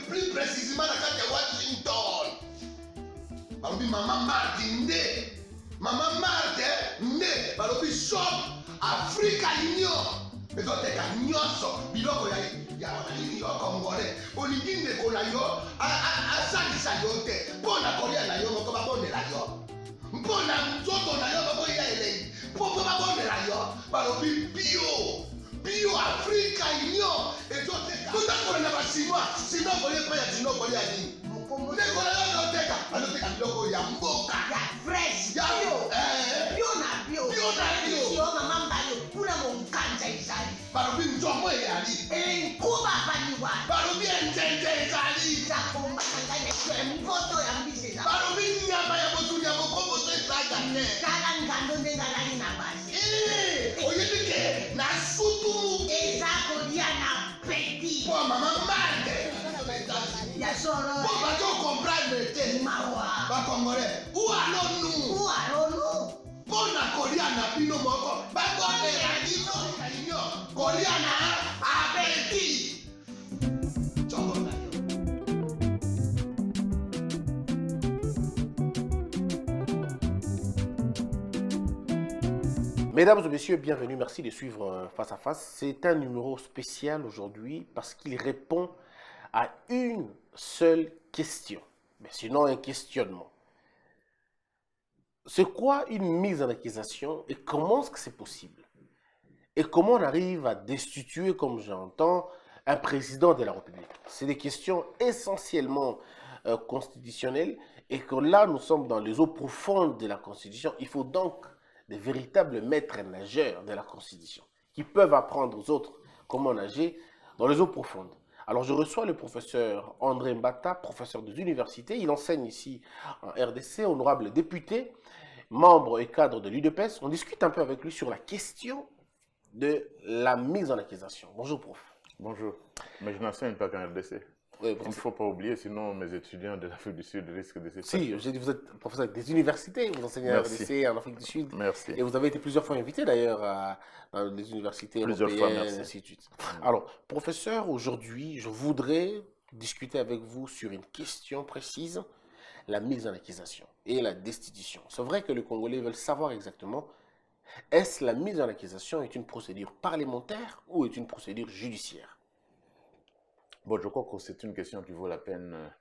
Plus précisément dans la Washington. Maman Martin Maman Martin balobi shop Africa Union. Mais quand tu as nyonso biloko ya congolais olingi ndeko na yo asalisa yo te mpona kolia na yo moko babondela yo mpona nzoto na yo bakoya elei mpo babondela yo balobi bio Africa Union ezoteka totakola na basinois sino kolia mpe ya sino kolia nini ndeko na yo azoteka biloko ya mboka ya fresh bio na bio mama mbayo kuna monkanja izali balobi nzongo eyali enkuba baliwa balobi enjenje ezali zakombakanganya mpoto ya mbisi balobi nyama ya motu ya mokomboso ezaga te kala ngando nde ngalali na basi oyebi ke na sutu eza kolia na peti po mama mande ya solo po bato comprendre te mawa bakongolais ualonu mpona kolia na bino moko bakondela bino kolia na apeti. Mesdames et messieurs, bienvenue, merci de suivre Face à Face. C'est un numéro spécial aujourd'hui parce qu'il répond à une seule question, mais sinon un questionnement. C'est quoi une mise en accusation et comment est-ce que c'est possible? Et comment on arrive à destituer, comme j'entends, un président de la République? C'est des questions essentiellement constitutionnelles et que là, nous sommes dans les eaux profondes de la Constitution. Il faut donc des véritables maîtres nageurs de la Constitution qui peuvent apprendre aux autres comment nager dans les eaux profondes. Alors, je reçois le professeur André Mbata, professeur des universités. Il enseigne ici en RDC, honorable député, membre et cadre de l'UDPS. On discute un peu avec lui sur la question de la mise en accusation. Bonjour, prof. Bonjour. Mais je n'enseigne pas qu'en RDC. Oui, il ne faut pas oublier, sinon mes étudiants de l'Afrique du Sud risquent de se faire. Si, j'ai dit vous êtes professeur des universités, vous enseignez à RDC, en Afrique du Sud. Merci. Et vous avez été plusieurs fois invité d'ailleurs dans les universités européennes, et ainsi de suite. Alors, professeur, aujourd'hui, je voudrais discuter avec vous sur une question précise, la mise en accusation et la destitution. C'est vrai que les Congolais veulent savoir exactement, est-ce la mise en accusation est une procédure parlementaire ou est une procédure judiciaire? Bon, je crois que c'est une question qui vaut la peine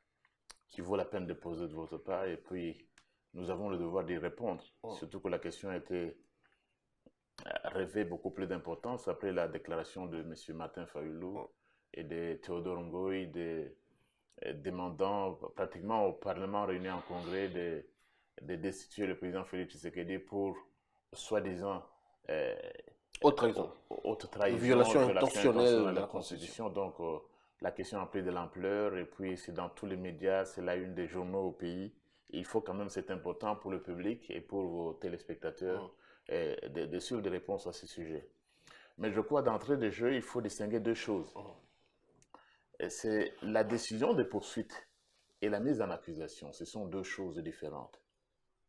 de poser de votre part et puis nous avons le devoir d'y répondre. Surtout que la question a été revêt beaucoup plus d'importance après la déclaration de M. Martin Fayulu et de Théodore Ngoï demandant pratiquement au Parlement réuni en congrès de destituer le président Félix Tshisekedi pour soi-disant haute trahison, violation intentionnelle de la Constitution. Donc, la question a pris de l'ampleur et puis c'est dans tous les médias, c'est la une des journaux au pays. Il faut quand même, c'est important pour le public et pour vos téléspectateurs de suivre des réponses à ce sujet. Mais je crois d'entrée de jeu, il faut distinguer deux choses. C'est la décision de poursuite et la mise en accusation. Ce sont deux choses différentes.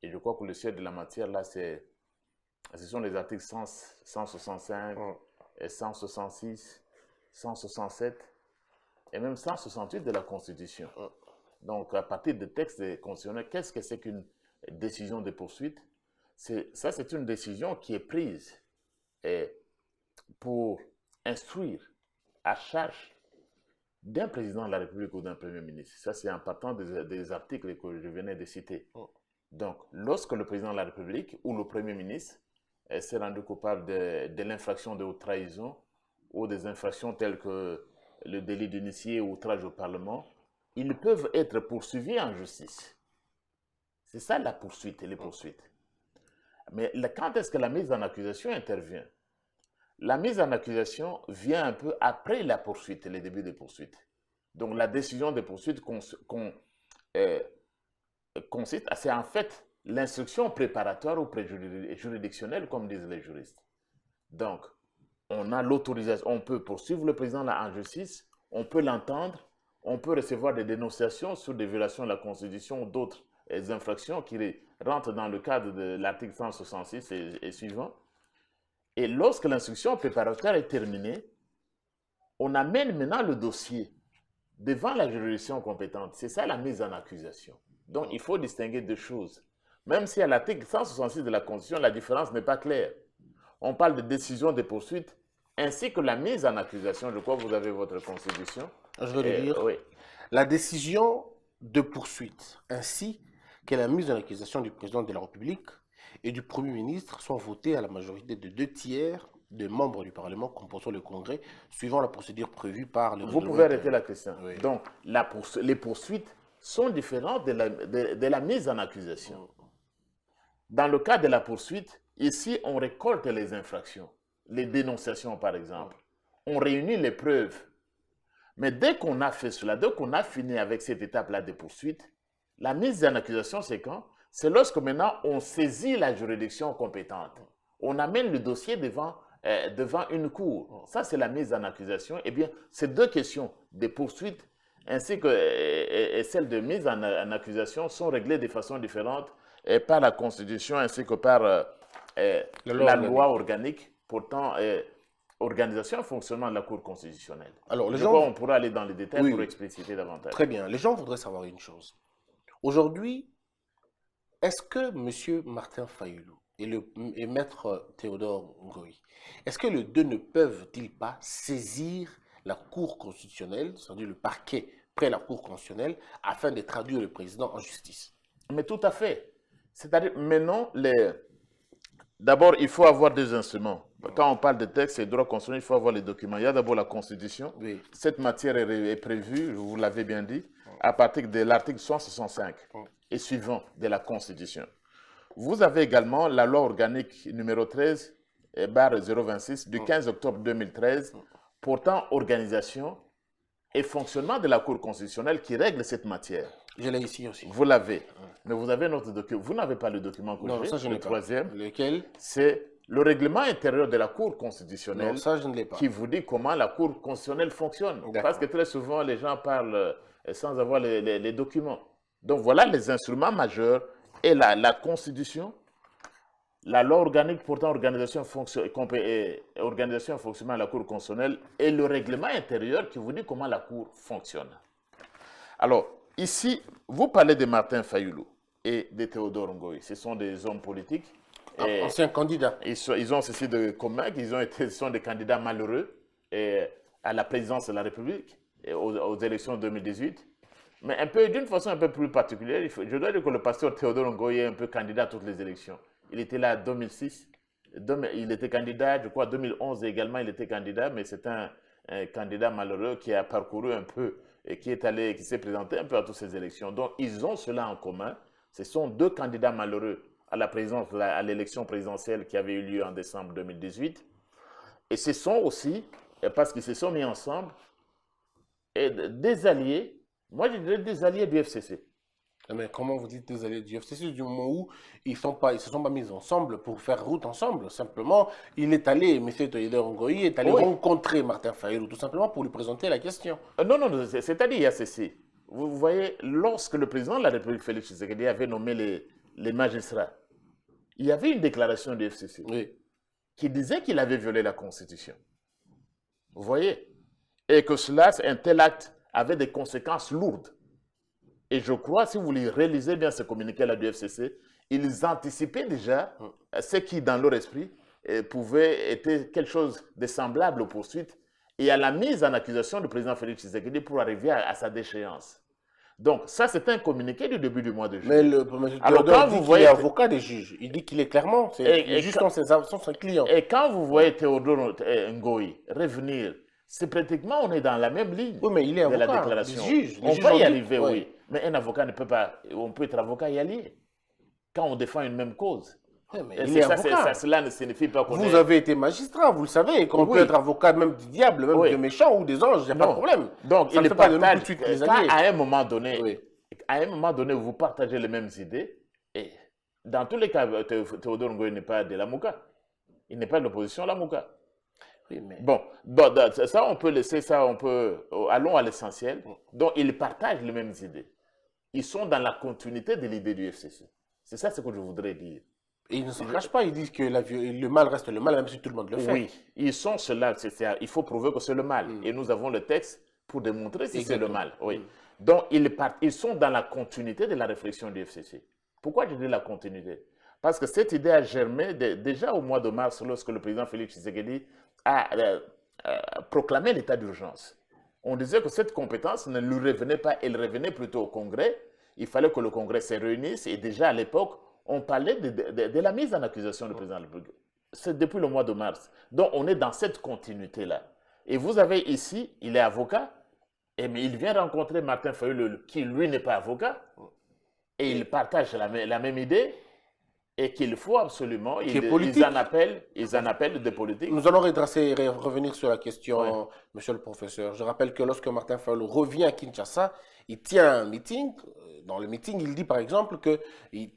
Et je crois que le siège de la matière, là, ce sont les articles 165, 166, 167 et même 168 de la Constitution. Donc, à partir des textes constitutionnels, qu'est-ce que c'est qu'une décision de poursuite? Ça, c'est une décision qui est prise pour instruire à charge d'un président de la République ou d'un premier ministre. Ça, c'est en partant des articles que je venais de citer. Donc, lorsque le président de la République ou le premier ministre s'est rendu coupable de l'infraction de haute trahison ou des infractions telles que le délit d'initié ou outrage au Parlement, ils peuvent être poursuivis en justice. C'est ça la poursuite et les poursuites. Mais quand est-ce que la mise en accusation intervient? La mise en accusation vient un peu après la poursuite, les débuts de poursuite. Donc la décision de poursuite consiste, c'est en fait l'instruction préparatoire ou préjuridictionnelle, comme disent les juristes. Donc, on a l'autorisation, on peut poursuivre le président là en justice, on peut l'entendre, on peut recevoir des dénonciations sur des violations de la Constitution ou d'autres infractions qui rentrent dans le cadre de l'article 166 et suivant. Et lorsque l'instruction préparatoire est terminée, on amène maintenant le dossier devant la juridiction compétente. C'est ça la mise en accusation. Donc, il faut distinguer deux choses. Même si à l'article 166 de la Constitution, la différence n'est pas claire. On parle de décision de poursuite ainsi que la mise en accusation. Je crois que vous avez votre Constitution. Je veux le dire. Oui. La décision de poursuite ainsi que la mise en accusation du président de la République et du Premier ministre sont votées à la majorité de 2/3 de membres du Parlement composant le Congrès, suivant la procédure prévue par le Vous pouvez arrêter la question. Oui. Donc, les poursuites sont différentes de la mise en accusation. Dans le cas de la poursuite, ici, on récolte les infractions, les dénonciations par exemple. On réunit les preuves. Mais dès qu'on a fait cela, dès qu'on a fini avec cette étape-là de poursuite, la mise en accusation, c'est quand? C'est lorsque maintenant on saisit la juridiction compétente. On amène le dossier devant une cour. Ça, c'est la mise en accusation. Eh bien, ces deux questions de poursuite ainsi que celle de mise en accusation sont réglées de façon différente par la Constitution ainsi que par la loi organique portant organisation et fonctionnement de la Cour constitutionnelle. Alors, Je crois qu'on pourra aller dans les détails pour expliciter davantage. Très bien. Les gens voudraient savoir une chose. Aujourd'hui, est-ce que M. Martin Fayulu et Maître Théodore Ngoï, est-ce que les deux ne peuvent-ils pas saisir la Cour constitutionnelle, c'est-à-dire le parquet près la Cour constitutionnelle, afin de traduire le président en justice? Mais tout à fait. C'est-à-dire, maintenant, d'abord, il faut avoir des instruments. Quand on parle de texte et de droit constitutionnel, il faut avoir les documents. Il y a d'abord la Constitution. Oui. Cette matière est prévue, vous l'avez bien dit, à partir de l'article 165 et suivant de la Constitution. Vous avez également la loi organique numéro 13/026 du 15 octobre 2013 portant organisation et fonctionnement de la Cour constitutionnelle qui règle cette matière. Je l'ai ici aussi. Vous l'avez. Mais vous avez notre document. Vous n'avez pas le document que non, ça, je le troisième. Lequel? C'est le règlement intérieur de la Cour constitutionnelle. Non, ça, je ne l'ai pas. Qui vous dit comment la Cour constitutionnelle fonctionne. Parce que très souvent, les gens parlent sans avoir les documents. Donc voilà les instruments majeurs et la Constitution, la loi organique portant organisation et fonctionnement de la Cour constitutionnelle et le règlement intérieur qui vous dit comment la Cour fonctionne. Alors, ici, vous parlez de Martin Fayulu et de Théodore Ngoï. Ce sont des hommes politiques. Anciens candidats. Ils ont ceci de commun qu'ils sont des candidats malheureux à la présidence de la République aux élections 2018. Mais d'une façon un peu plus particulière, je dois dire que le pasteur Théodore Ngoï est un peu candidat à toutes les élections. Il était là en 2006. Il était candidat, je crois, en 2011 également, il était candidat, mais c'est un candidat malheureux qui a parcouru un peu et qui s'est présenté un peu à toutes ces élections. Donc, ils ont cela en commun. Ce sont deux candidats malheureux à la présidence, à l'élection présidentielle qui avait eu lieu en décembre 2018. Et ce sont aussi, parce qu'ils se sont mis ensemble, des alliés, moi je dirais des alliés du FCC. Mais comment vous dites des alliés du FCC du moment où ils ne se sont pas mis ensemble pour faire route ensemble? Simplement, M. Théodore Ngoï est allé rencontrer Martin Fayulu tout simplement pour lui présenter la question. Non, c'est-à-dire il y a ceci. Vous voyez, lorsque le président de la République, Félix Tshisekedi, avait nommé les magistrats, il y avait une déclaration du FCC qui disait qu'il avait violé la Constitution. Vous voyez? Et que un tel acte avait des conséquences lourdes. Et je crois, si vous réalisez bien ce communiqué-là du FCC, ils anticipaient déjà ce qui, dans leur esprit, pouvait être quelque chose de semblable aux poursuites et à la mise en accusation du président Félix Tshisekedi pour arriver à sa déchéance. Donc, ça, c'est un communiqué du début du mois de juillet. Mais le alors, quand vous voyez avocat des juges, il dit qu'il est clairement, les juges sont ses clients. Et quand vous voyez Théodore Ngoï revenir, c'est pratiquement, on est dans la même ligne de la déclaration. On va y arriver, oui. Mais un avocat ne peut pas, on peut être avocat et allié quand on défend une même cause. Oui, mais il est avocat. Cela ne signifie pas qu'on Vous avez été magistrat, vous le savez, qu'on peut être avocat même du diable, même de méchants ou des anges, il n'y a pas de problème. Donc, ça ne fait pas de nous tout de suite les alliés. À un moment donné, vous partagez les mêmes idées, et dans tous les cas, Théodore Ngoï n'est pas de la Mouka. Il n'est pas de l'opposition à la Mouka. Oui, mais... Bon, ça, on peut laisser ça, allons à l'essentiel. Donc, ils partagent les mêmes idées. Ils sont dans la continuité de l'idée du FCC. C'est ça ce que je voudrais dire. Et ils ne s'en cachent pas, ils disent que le mal reste le mal, même si tout le monde le fait. Oui, ils sont cela, il faut prouver que c'est le mal. Et nous avons le texte pour démontrer si c'est le mal. Oui. Donc, ils sont dans la continuité de la réflexion du FCC. Pourquoi je dis la continuité? Parce que cette idée a germé déjà au mois de mars, lorsque le président Félix Tshisekedi a proclamé l'état d'urgence. On disait que cette compétence ne lui revenait pas, elle revenait plutôt au Congrès. Il fallait que le Congrès se réunisse. Et déjà à l'époque, on parlait de la mise en accusation du président de la République. C'est depuis le mois de mars. Donc, on est dans cette continuité-là. Et vous avez ici, il est avocat, mais il vient rencontrer Martin Fayulu, qui lui n'est pas avocat, et il partage la même idée, et qu'il faut absolument, ils en appellent des politiques. Nous allons revenir sur la question, monsieur le professeur. Je rappelle que lorsque Martin Fayulu revient à Kinshasa, il tient un meeting. Dans le meeting, il dit par exemple que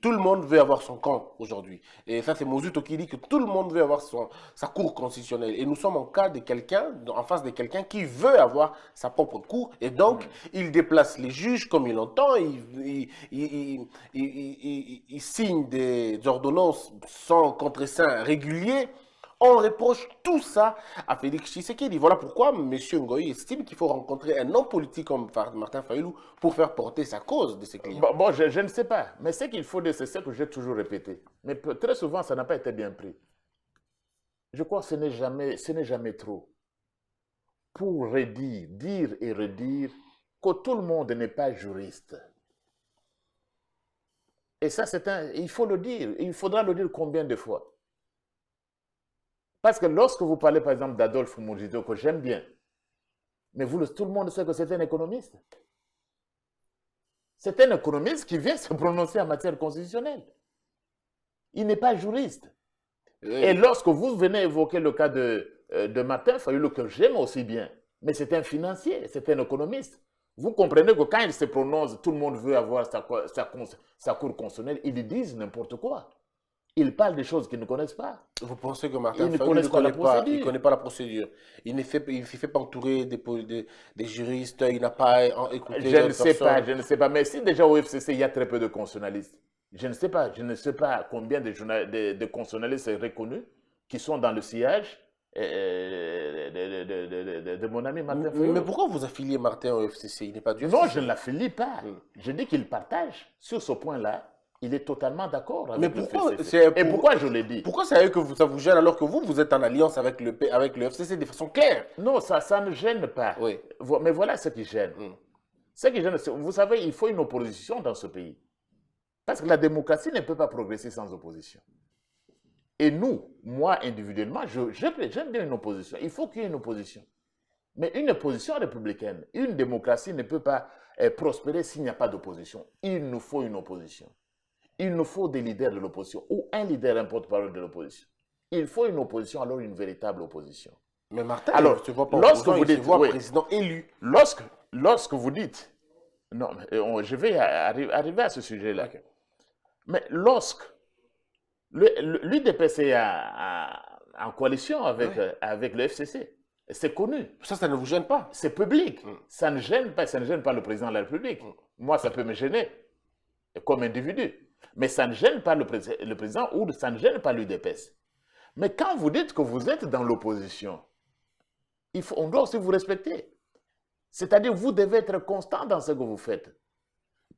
tout le monde veut avoir son camp aujourd'hui. Et ça, c'est Mozuto qui dit que tout le monde veut avoir sa cour constitutionnelle. Et nous sommes en face de quelqu'un qui veut avoir sa propre cour. Et donc, il déplace les juges comme il entend. Il signe des ordonnances sans contreseing régulier. On reproche tout ça à Félix Tshisekedi. Voilà pourquoi M. Ngoï estime qu'il faut rencontrer un homme politique comme Martin Fayulu pour faire porter sa cause de ses clients. Bon, je ne sais pas. Mais ce qu'il faut dire, c'est ce que j'ai toujours répété. Mais très souvent, ça n'a pas été bien pris. Je crois que ce n'est jamais trop. Pour dire et redire que tout le monde n'est pas juriste. Et ça, il faut le dire. Il faudra le dire combien de fois? Parce que lorsque vous parlez, par exemple, d'Adolphe Mouzito, que j'aime bien, mais tout le monde sait que c'est un économiste. C'est un économiste qui vient se prononcer en matière constitutionnelle. Il n'est pas juriste. Et lorsque vous venez évoquer le cas de Martin Fayulu, que j'aime aussi bien, mais c'est un financier, c'est un économiste. Vous comprenez que quand il se prononce, tout le monde veut avoir sa cour constitutionnelle, ils disent n'importe quoi. Ils parlent des choses qu'ils ne connaissent pas. Vous pensez que Martin Fayulu ne connaît pas la procédure? Il ne fait pas entourer des juristes, il n'a pas écouté je ne sais pas. Mais si déjà au FCC, il y a très peu de constitutionnalistes, je ne sais pas combien de constitutionnalistes reconnus qui sont dans le sillage de mon ami Martin Fayulu. Mais pourquoi vous affiliez Martin au FCC? Il n'est pas du FCC. Non, je ne l'affilie pas. Je dis qu'il partage sur ce point-là. Il est totalement d'accord avec le FCC. Et pourquoi je l'ai dit? Pourquoi c'est eux que ça vous gêne alors que vous êtes en alliance avec le FCC de façon claire? Non, ça ne gêne pas. Oui. Mais voilà ce qui gêne. Ce qui gêne, vous savez, il faut une opposition dans ce pays. Parce que la démocratie ne peut pas progresser sans opposition. Et nous, moi individuellement, j'aime bien une opposition. Il faut qu'il y ait une opposition. Mais une opposition républicaine, une démocratie ne peut pas prospérer s'il n'y a pas d'opposition. Il nous faut une opposition. Il nous faut des leaders de l'opposition, ou un leader, un porte-parole de l'opposition. Il faut une opposition, alors une véritable opposition. Mais Martin, alors, lorsque vous dites, président élu. Lorsque vous dites, non, je vais arriver à ce sujet-là. Okay. Mais lorsque l'UDPS est en coalition avec le FCC, c'est connu. Ça ne vous gêne pas? C'est public. Ça ne gêne pas le président de la République. Moi, ça peut me gêner comme individu. Mais ça ne gêne pas le président ou ça ne gêne pas l'UDPS. Mais quand vous dites que vous êtes dans l'opposition, on doit aussi vous respecter. C'est-à-dire vous devez être constant dans ce que vous faites.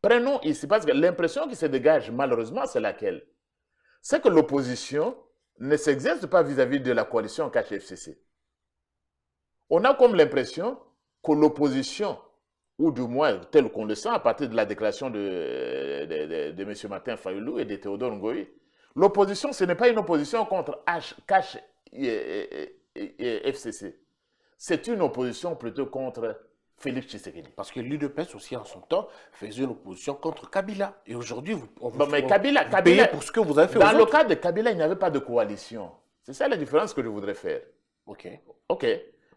Prenons ici, parce que l'impression qui se dégage malheureusement, c'est laquelle? C'est que l'opposition ne s'exerce pas vis-à-vis de la coalition KHFCC. On a comme l'impression que l'opposition, ou du moins tel qu'on le sent à partir de la déclaration de M. Martin Fayulu et de Théodore Ngoï, l'opposition, ce n'est pas une opposition contre FCC. C'est une opposition plutôt contre Félix Tshisekedi. Parce que l'UDPS aussi, en son temps, faisait une opposition contre Kabila. Et aujourd'hui, mais Kabila pour ce que vous avez fait. Dans le cas de Kabila, il n'y avait pas de coalition. C'est ça la différence que je voudrais faire. OK.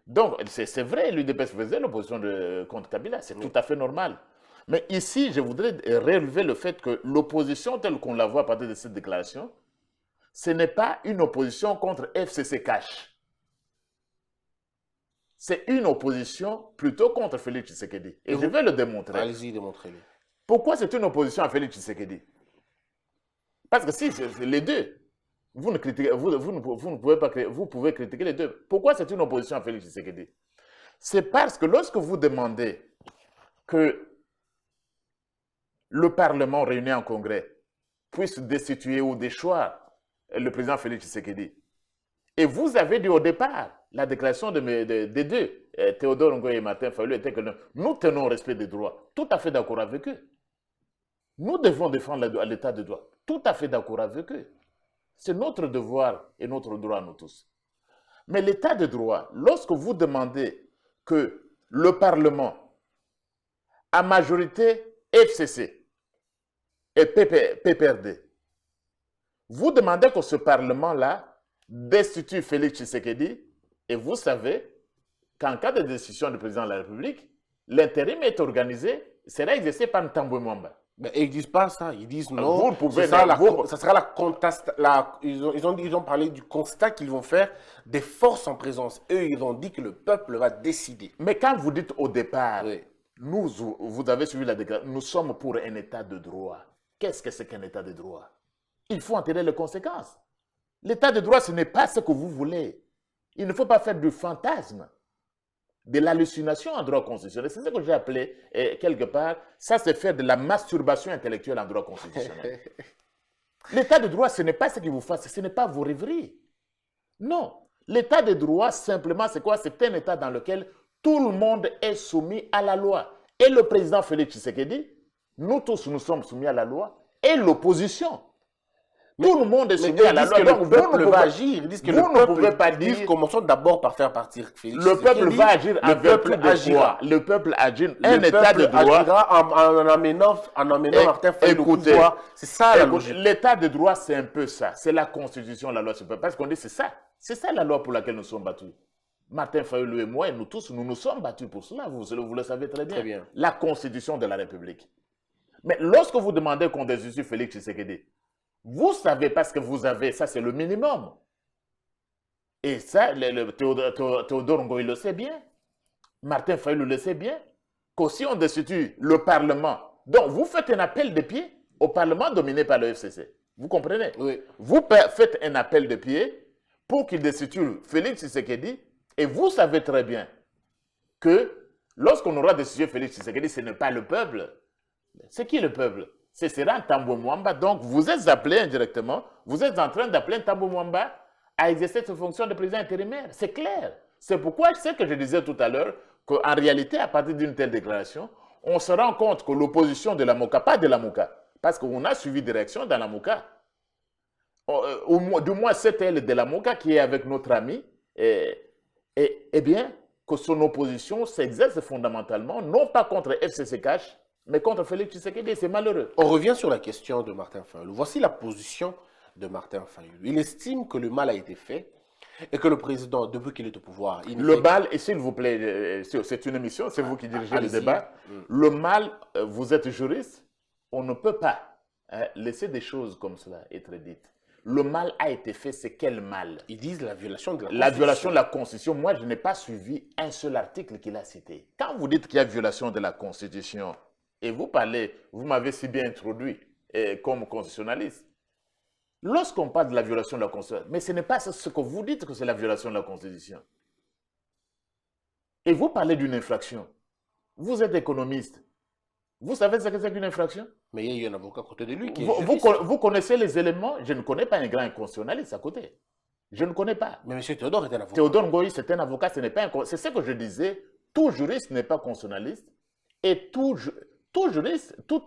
Donc, c'est vrai, l'UDPS faisait l'opposition contre Kabila, c'est tout à fait normal. Mais ici, je voudrais relever le fait que l'opposition telle qu'on la voit à partir de cette déclaration, ce n'est pas une opposition contre FCC Cash. C'est une opposition plutôt contre Félix Tshisekedi. Et je vais le démontrer. Allez-y, démontrez-le. Pourquoi c'est une opposition à Félix Tshisekedi? Parce que si, les deux. Vous ne, critiquez, vous ne pouvez pas, vous pouvez critiquer les deux. Pourquoi c'est une opposition à Félix Tshisekedi? C'est parce que lorsque vous demandez que le Parlement réuni en congrès puisse destituer ou déchoir le président Félix Tshisekedi, et vous avez dit au départ, la déclaration des deux, Théodore Ngoy et Martin Fayulu, était que nous tenons au respect des droits. Tout à fait d'accord avec eux. Nous devons défendre l'état de droit. Tout à fait d'accord avec eux. C'est notre devoir et notre droit, nous tous. Mais l'état de droit, lorsque vous demandez que le Parlement, à majorité FCC et PPRD, vous demandez que ce Parlement-là destitue Félix Tshisekedi, et vous savez qu'en cas de décision du président de la République, l'intérim est organisé, sera exercé par Ntambwe Mwamba. Mais ils disent pas ça, ils disent non. Vous pouvez, ça sera ils ont parlé du constat qu'ils vont faire des forces en présence. Eux, ils ont dit que le peuple va décider. Mais quand vous dites au départ, Oui. vous avez suivi la déclaration, nous sommes pour un état de droit. Qu'est-ce que c'est qu'un état de droit? Il faut en tirer les conséquences. L'état de droit, ce n'est pas ce que vous voulez. Il ne faut pas faire du fantasme, de l'hallucination en droit constitutionnel. C'est ce que j'ai appelé, quelque part, ça c'est faire de la masturbation intellectuelle en droit constitutionnel. L'état de droit, ce n'est pas ce qui vous fasse, ce n'est pas vos rêveries. Non. L'état de droit, simplement, c'est quoi? C'est un état dans lequel tout le monde est soumis à la loi. Et le président Félix Tshisekedi, nous tous, nous sommes soumis à la loi, et l'opposition. Tout le monde est soumis à la loi. Donc, le peuple va agir. Ils disent que vous le ne peuple pouvez pas dire. Commençons d'abord par faire partir Félix. Le peuple va agir en vertu de quoi? Le peuple agit un état de droit. En amenant Martin Fayulu au pouvoir. C'est ça la logique. L'état de droit, c'est un peu ça. C'est la constitution, la loi supérieure. Parce qu'on dit c'est ça. C'est ça la loi pour laquelle nous sommes battus. Martin Fayulu et moi, et nous tous, nous nous sommes battus pour cela. Vous le savez très bien. Très bien. La constitution de la République. Mais lorsque vous demandez qu'on destitue Félix Tshisekedi, vous savez, parce que vous avez, ça c'est le minimum. Et ça, Théodore Ngoy le sait bien. Martin Fayulu le sait bien. Qu'aussi on destitue le Parlement. Donc vous faites un appel de pied au Parlement dominé par le FCC. Vous comprenez? Oui. Vous faites un appel de pied pour qu'il destitue Félix Tshisekedi. Et vous savez très bien que lorsqu'on aura destitué Félix Tshisekedi, ce n'est pas le peuple. C'est qui le peuple? Ce sera Ntambwe Mwamba. Donc, vous êtes appelé indirectement, vous êtes en train d'appeler Ntambwe Mwamba à exercer cette fonction de président intérimaire. C'est clair. C'est pourquoi je sais que je disais tout à l'heure qu'en réalité, à partir d'une telle déclaration, on se rend compte que l'opposition de la MOCA, pas de la MOCA, parce qu'on a suivi des réactions dans la MOCA, du moins c'est elle de la MOCA qui est avec notre ami, eh bien, que son opposition s'exerce fondamentalement, non pas contre FCC Cash, mais contre Félix Tshisekedi. C'est malheureux. On revient sur la question de Martin Fayulu. Voici la position de Martin Fayulu. Il estime que le mal a été fait et que le président, depuis qu'il est au pouvoir... Le mal, et s'il vous plaît, c'est une émission, c'est vous qui dirigez le débat. Le mal, vous êtes juriste, on ne peut pas laisser des choses comme cela être dites. Le mal a été fait, c'est quel mal? Ils disent la violation de la Constitution. La violation de la Constitution, moi je n'ai pas suivi un seul article qu'il a cité. Quand vous dites qu'il y a violation de la Constitution, et vous parlez, vous m'avez si bien introduit comme constitutionnaliste, lorsqu'on parle de la violation de la Constitution, mais ce n'est pas ce que vous dites que c'est la violation de la Constitution. Et vous parlez d'une infraction. Vous êtes économiste. Vous savez ce que c'est qu'une infraction? Mais il y a eu un avocat à côté de lui qui est vous connaissez les éléments? Je ne connais pas un grand constitutionnaliste à côté. Je ne connais pas. Mais M. Théodore est un avocat. Théodore Ngoy, c'est un avocat, ce n'est pas un... C'est ce que je disais, tout juriste n'est pas constitutionnaliste et tout juriste, tout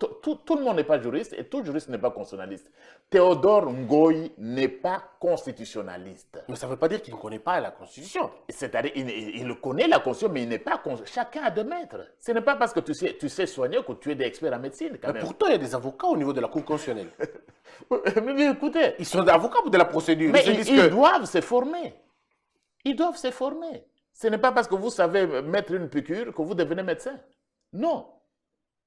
le monde n'est pas juriste et tout juriste n'est pas constitutionnaliste. Théodore Ngoy n'est pas constitutionnaliste. Mais ça ne veut pas dire qu'il ne connaît pas la Constitution. C'est-à-dire, il connaît la Constitution, mais il n'est pas... Chacun a de maîtres. Ce n'est pas parce que tu sais soigner que tu es des experts en médecine, quand mais même. pourtant, il y a des avocats au niveau de la Cour constitutionnelle. Mais écoutez... Ils sont des avocats de la procédure. Mais ils doivent se former. Ils doivent se former. Ce n'est pas parce que vous savez mettre une piqûre que vous devenez médecin. Non.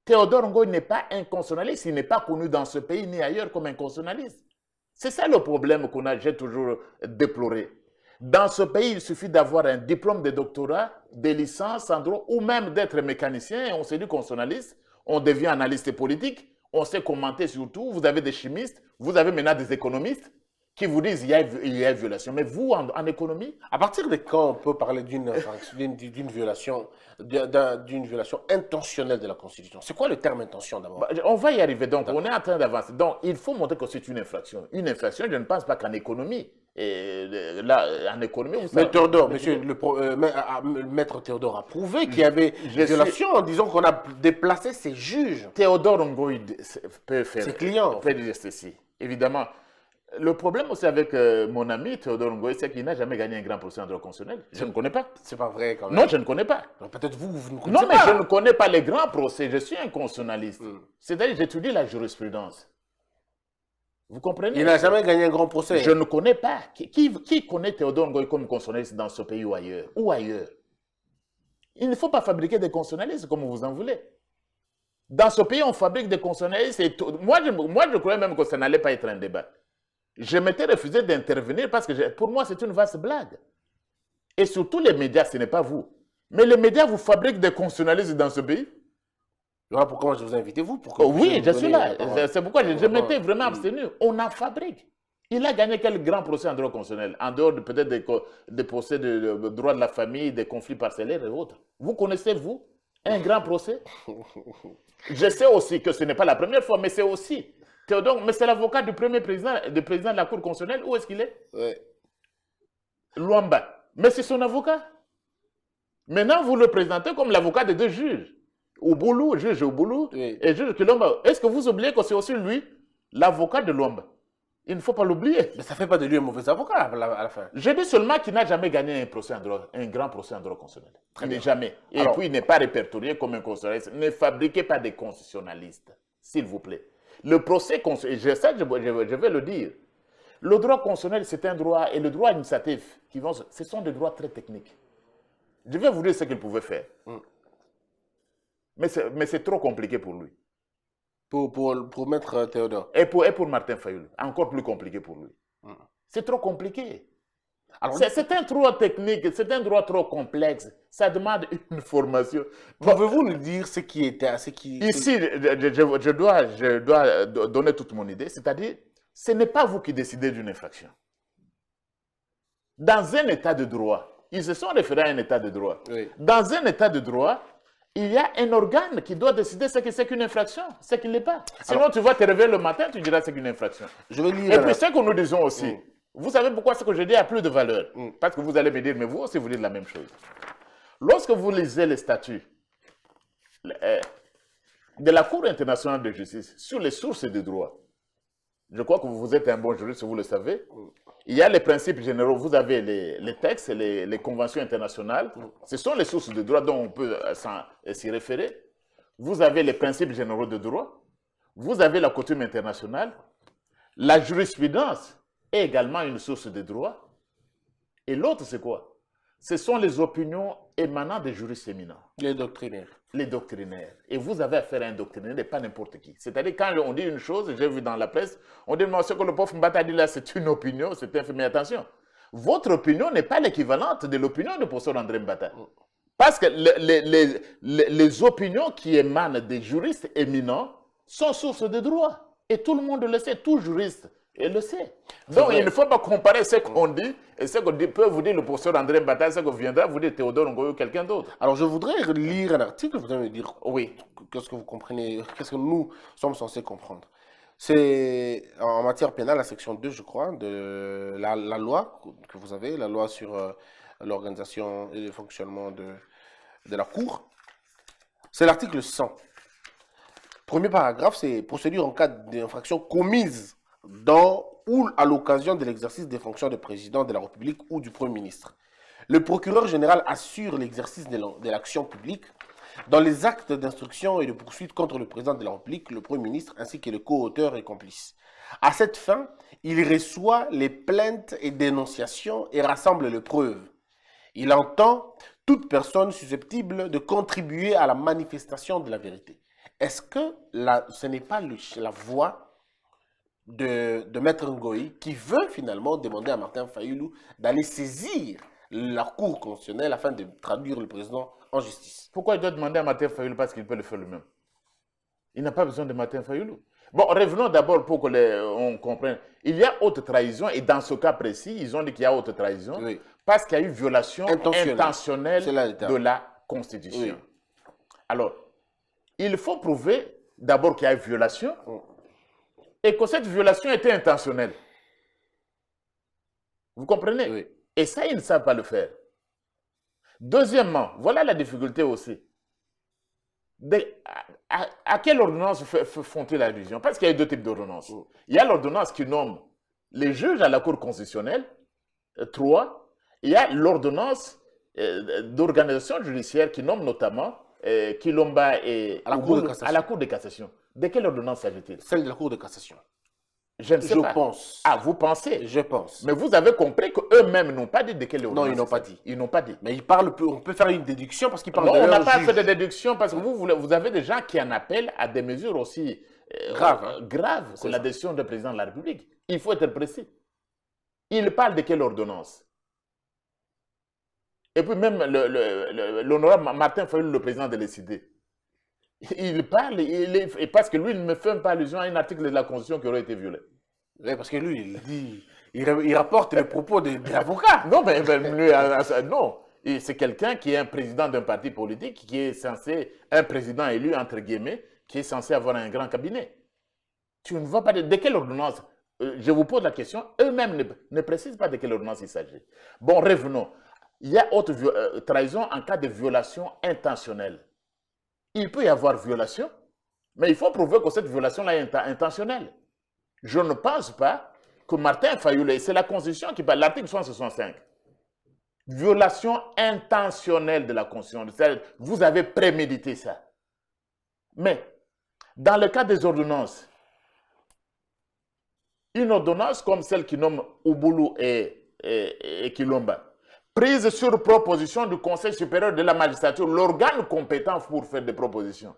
Théodore Ngoy n'est pas un constitutionnaliste, il n'est pas connu dans ce pays ni ailleurs comme un constitutionnaliste. C'est ça le problème j'ai toujours déploré. Dans ce pays, il suffit d'avoir un diplôme de doctorat, des licences en droit, ou même d'être mécanicien, et on s'est dit constitutionnaliste, on devient analyste politique, on sait commenter sur tout, vous avez des chimistes, vous avez maintenant des économistes, qui vous disent il y a violation. Mais vous, en économie, À partir de quand on peut parler d'une violation, d'une violation intentionnelle de la Constitution? C'est quoi le terme intention d'abord? bah, on va y arriver. Donc, on est en train d'avancer. Donc, il faut montrer que c'est une infraction. Une infraction, je ne pense pas qu'en économie. Et là, en économie, vous Mais savez- Théodore, Maître Théodore a prouvé qu'il y avait violation en disant qu'on a déplacé ses juges. Théodore Ngoï peut faire. Ses clients. Peut dire ceci. Évidemment. Le problème aussi avec mon ami Théodore Ngoï, c'est qu'il n'a jamais gagné un grand procès en droit constitutionnel. Je ne connais pas. C'est pas vrai quand même. Non, je ne connais pas. Donc, peut-être vous ne connaissez Non, mais pas. je ne connais pas les grands procès. Je suis un constitutionnaliste. C'est-à-dire, j'étudie la jurisprudence. Vous comprenez? Il n'a jamais gagné un grand procès. Je ne connais pas. Qui connaît Théodore Ngoï comme constitutionnaliste dans ce pays ou ailleurs? Ou ailleurs? Il ne faut pas fabriquer des constitutionnalistes comme vous en voulez. Dans ce pays, on fabrique des constitutionnalistes. Et moi, je croyais même que ça n'allait pas être un débat. Je m'étais refusé d'intervenir parce que pour moi, c'est une vaste blague. Et surtout les médias, ce n'est pas vous. Mais les médias vous fabriquent des constitutionnalistes dans ce pays. Voilà pourquoi je vous ai invité, vous. Pour que Oh, vous oui, nous je suis donniez là. la parole. C'est pourquoi je m'étais vraiment abstenu. On en fabrique. Il a gagné quel grand procès en droit constitutionnel? En dehors peut-être des procès de droit de la famille, des conflits parcellaires et autres. Vous connaissez, vous, un grand procès? Je sais aussi que ce n'est pas la première fois, mais c'est aussi Théodore, mais c'est l'avocat du premier président, de la Cour constitutionnelle. Où est-ce qu'il est? Ouais. Luamba. Mais c'est son avocat. Maintenant, vous le présentez comme l'avocat des deux juges. Ouboulou, juge Ouboulou, Oui. et juge Kilomba. Est-ce que vous oubliez que c'est aussi lui, l'avocat de Luamba? Il ne faut pas l'oublier. Mais ça ne fait pas de lui un mauvais avocat à la fin. Je dis seulement qu'il n'a jamais gagné un grand procès en droit constitutionnel. Très bien. Jamais. Et Alors- puis, il n'est pas répertorié comme un constitutionnaliste. Ne fabriquez pas des constitutionnalistes, s'il vous plaît. Le procès constitutionnel, je vais le dire. Le droit constitutionnel, c'est un droit, et le droit administratif, ce sont des droits très techniques. Je vais vous dire ce qu'il pouvait faire. Mais c'est trop compliqué pour lui. Pour Maître Théodore. Et pour Martin Fayoulou, encore plus compliqué pour lui. C'est trop compliqué. Alors, C'est un droit technique, c'est un droit trop complexe. Ça demande une formation. pouvez-vous nous dire ce qui était... Ici, je dois donner toute mon idée. C'est-à-dire, ce n'est pas vous qui décidez d'une infraction. Dans un état de droit, ils se sont référés à un état de droit. Oui. Dans un état de droit, il y a un organe qui doit décider ce que c'est qu'une infraction, ce qui ne l'est pas. Sinon, tu vas te réveiller le matin, tu diras c'est qu'une infraction. Je vais lire... Et puis, ce que nous disons aussi, vous savez pourquoi ce que je dis a plus de valeur? Parce que vous allez me dire, mais vous aussi, vous dites la même chose. Lorsque vous lisez les statuts de la Cour internationale de justice sur les sources de droit, je crois que vous êtes un bon juriste, vous le savez. Il y a les principes généraux, vous avez les textes, les conventions internationales. Ce sont les sources de droit dont on peut s'y référer. Vous avez les principes généraux de droit. Vous avez la coutume internationale. La jurisprudence est également une source de droit. Et l'autre, c'est quoi? Ce sont les opinions émanant des juristes éminents. Les doctrinaires. Les doctrinaires. Et vous avez affaire à un doctrinaire et pas n'importe qui. C'est-à-dire, quand on dit une chose, j'ai vu dans la presse, on dit, non, ce que le prof Mbata dit là, c'est une opinion, c'est un fait. Mais attention, votre opinion n'est pas l'équivalente de l'opinion du professeur André Mbata. Parce que les opinions qui émanent des juristes éminents sont sources de droit. Et tout le monde le sait, tout juriste le sait. Donc, vrai. il ne faut pas comparer ce qu'on dit et ce que peut vous dire le professeur André Mbata, ce que viendra vous dire Théodore Ngoï ou quelqu'un d'autre. Alors, je voudrais lire un article, vous allez me dire Oui. qu'est-ce que vous comprenez, qu'est-ce que nous sommes censés comprendre. C'est en matière pénale, la section 2, je crois, de la loi que vous avez, la loi sur l'organisation et le fonctionnement de la Cour. C'est l'article 100. Premier paragraphe, c'est procédure en cas d'infraction commise dans ou à l'occasion de l'exercice des fonctions de président de la République ou du Premier ministre. Le procureur général assure l'exercice de l'action publique dans les actes d'instruction et de poursuite contre le président de la République, le Premier ministre, ainsi que les co-auteurs et complices. À cette fin, il reçoit les plaintes et dénonciations et rassemble les preuves. Il entend toute personne susceptible de contribuer à la manifestation de la vérité. Est-ce que ce n'est pas la voix de Maître Ngoï qui veut finalement demander à Martin Fayoulou d'aller saisir la Cour constitutionnelle afin de traduire le président en justice? Pourquoi il doit demander à Martin Fayoulou? Parce qu'il peut le faire lui-même. Il n'a pas besoin de Martin Fayoulou. Bon, revenons d'abord pour que on comprenne. Il y a haute trahison et dans ce cas précis, ils ont dit qu'il y a haute trahison Oui. parce qu'il y a eu violation intentionnelle C'est là le terme. de la Constitution. Oui. Alors, il faut prouver d'abord qu'il y a eu violation et que cette violation était intentionnelle. Vous comprenez? Oui. Et ça, ils ne savent pas le faire. Deuxièmement, voilà la difficulté aussi. À quelle ordonnance font-ils allusion? Parce qu'il y a deux types d'ordonnances. Il y a l'ordonnance qui nomme les juges à la Cour constitutionnelle, 3. Il y a l'ordonnance d'organisation judiciaire qui nomme notamment Kilomba et À la Cour de Ouboulou cassation. à la Cour de cassation. De quelle ordonnance s'agit-il? Celle de la Cour de cassation. Je ne sais Je pas. pense. Ah, vous pensez? Je pense. Mais vous avez compris qu'eux-mêmes n'ont pas dit de quelle ordonnance. Non, ils n'ont pas il s'agit. dit. Ils n'ont pas dit. Mais il parle, on peut faire une déduction parce qu'il parle Non, de on n'a leur pas juge. fait de déduction parce que vous avez des gens qui en appellent à des mesures aussi Graves, hein. graves que C'est la ça. décision du président de la République. Il faut être précis. Il parle de quelle ordonnance? Et puis même l'honorable Martin Fayulu, le président de l'ECD, il parle, et parce que lui, il ne me fait pas allusion à un article de la Constitution qui aurait été violé. Oui, parce que lui, il dit, il rapporte les propos de l'avocat. Non, mais lui, non. C'est quelqu'un qui est un président d'un parti politique, qui est censé, un président élu, entre guillemets, qui est censé avoir un grand cabinet. Tu ne vois pas de quelle ordonnance? Je vous pose la question, eux-mêmes ne précisent pas de quelle ordonnance il s'agit. Bon, revenons. Il y a haute trahison en cas de violation intentionnelle. Il peut y avoir violation, mais il faut prouver que cette violation-là est intentionnelle. Je ne pense pas que Martin Fayulu, c'est la Constitution qui parle, l'article 165, violation intentionnelle de la Constitution. Vous avez prémédité ça. Mais, dans le cas des ordonnances, une ordonnance comme celle qui nomme Ouboulou et Kilomba, prise sur proposition du Conseil supérieur de la magistrature, l'organe compétent pour faire des propositions.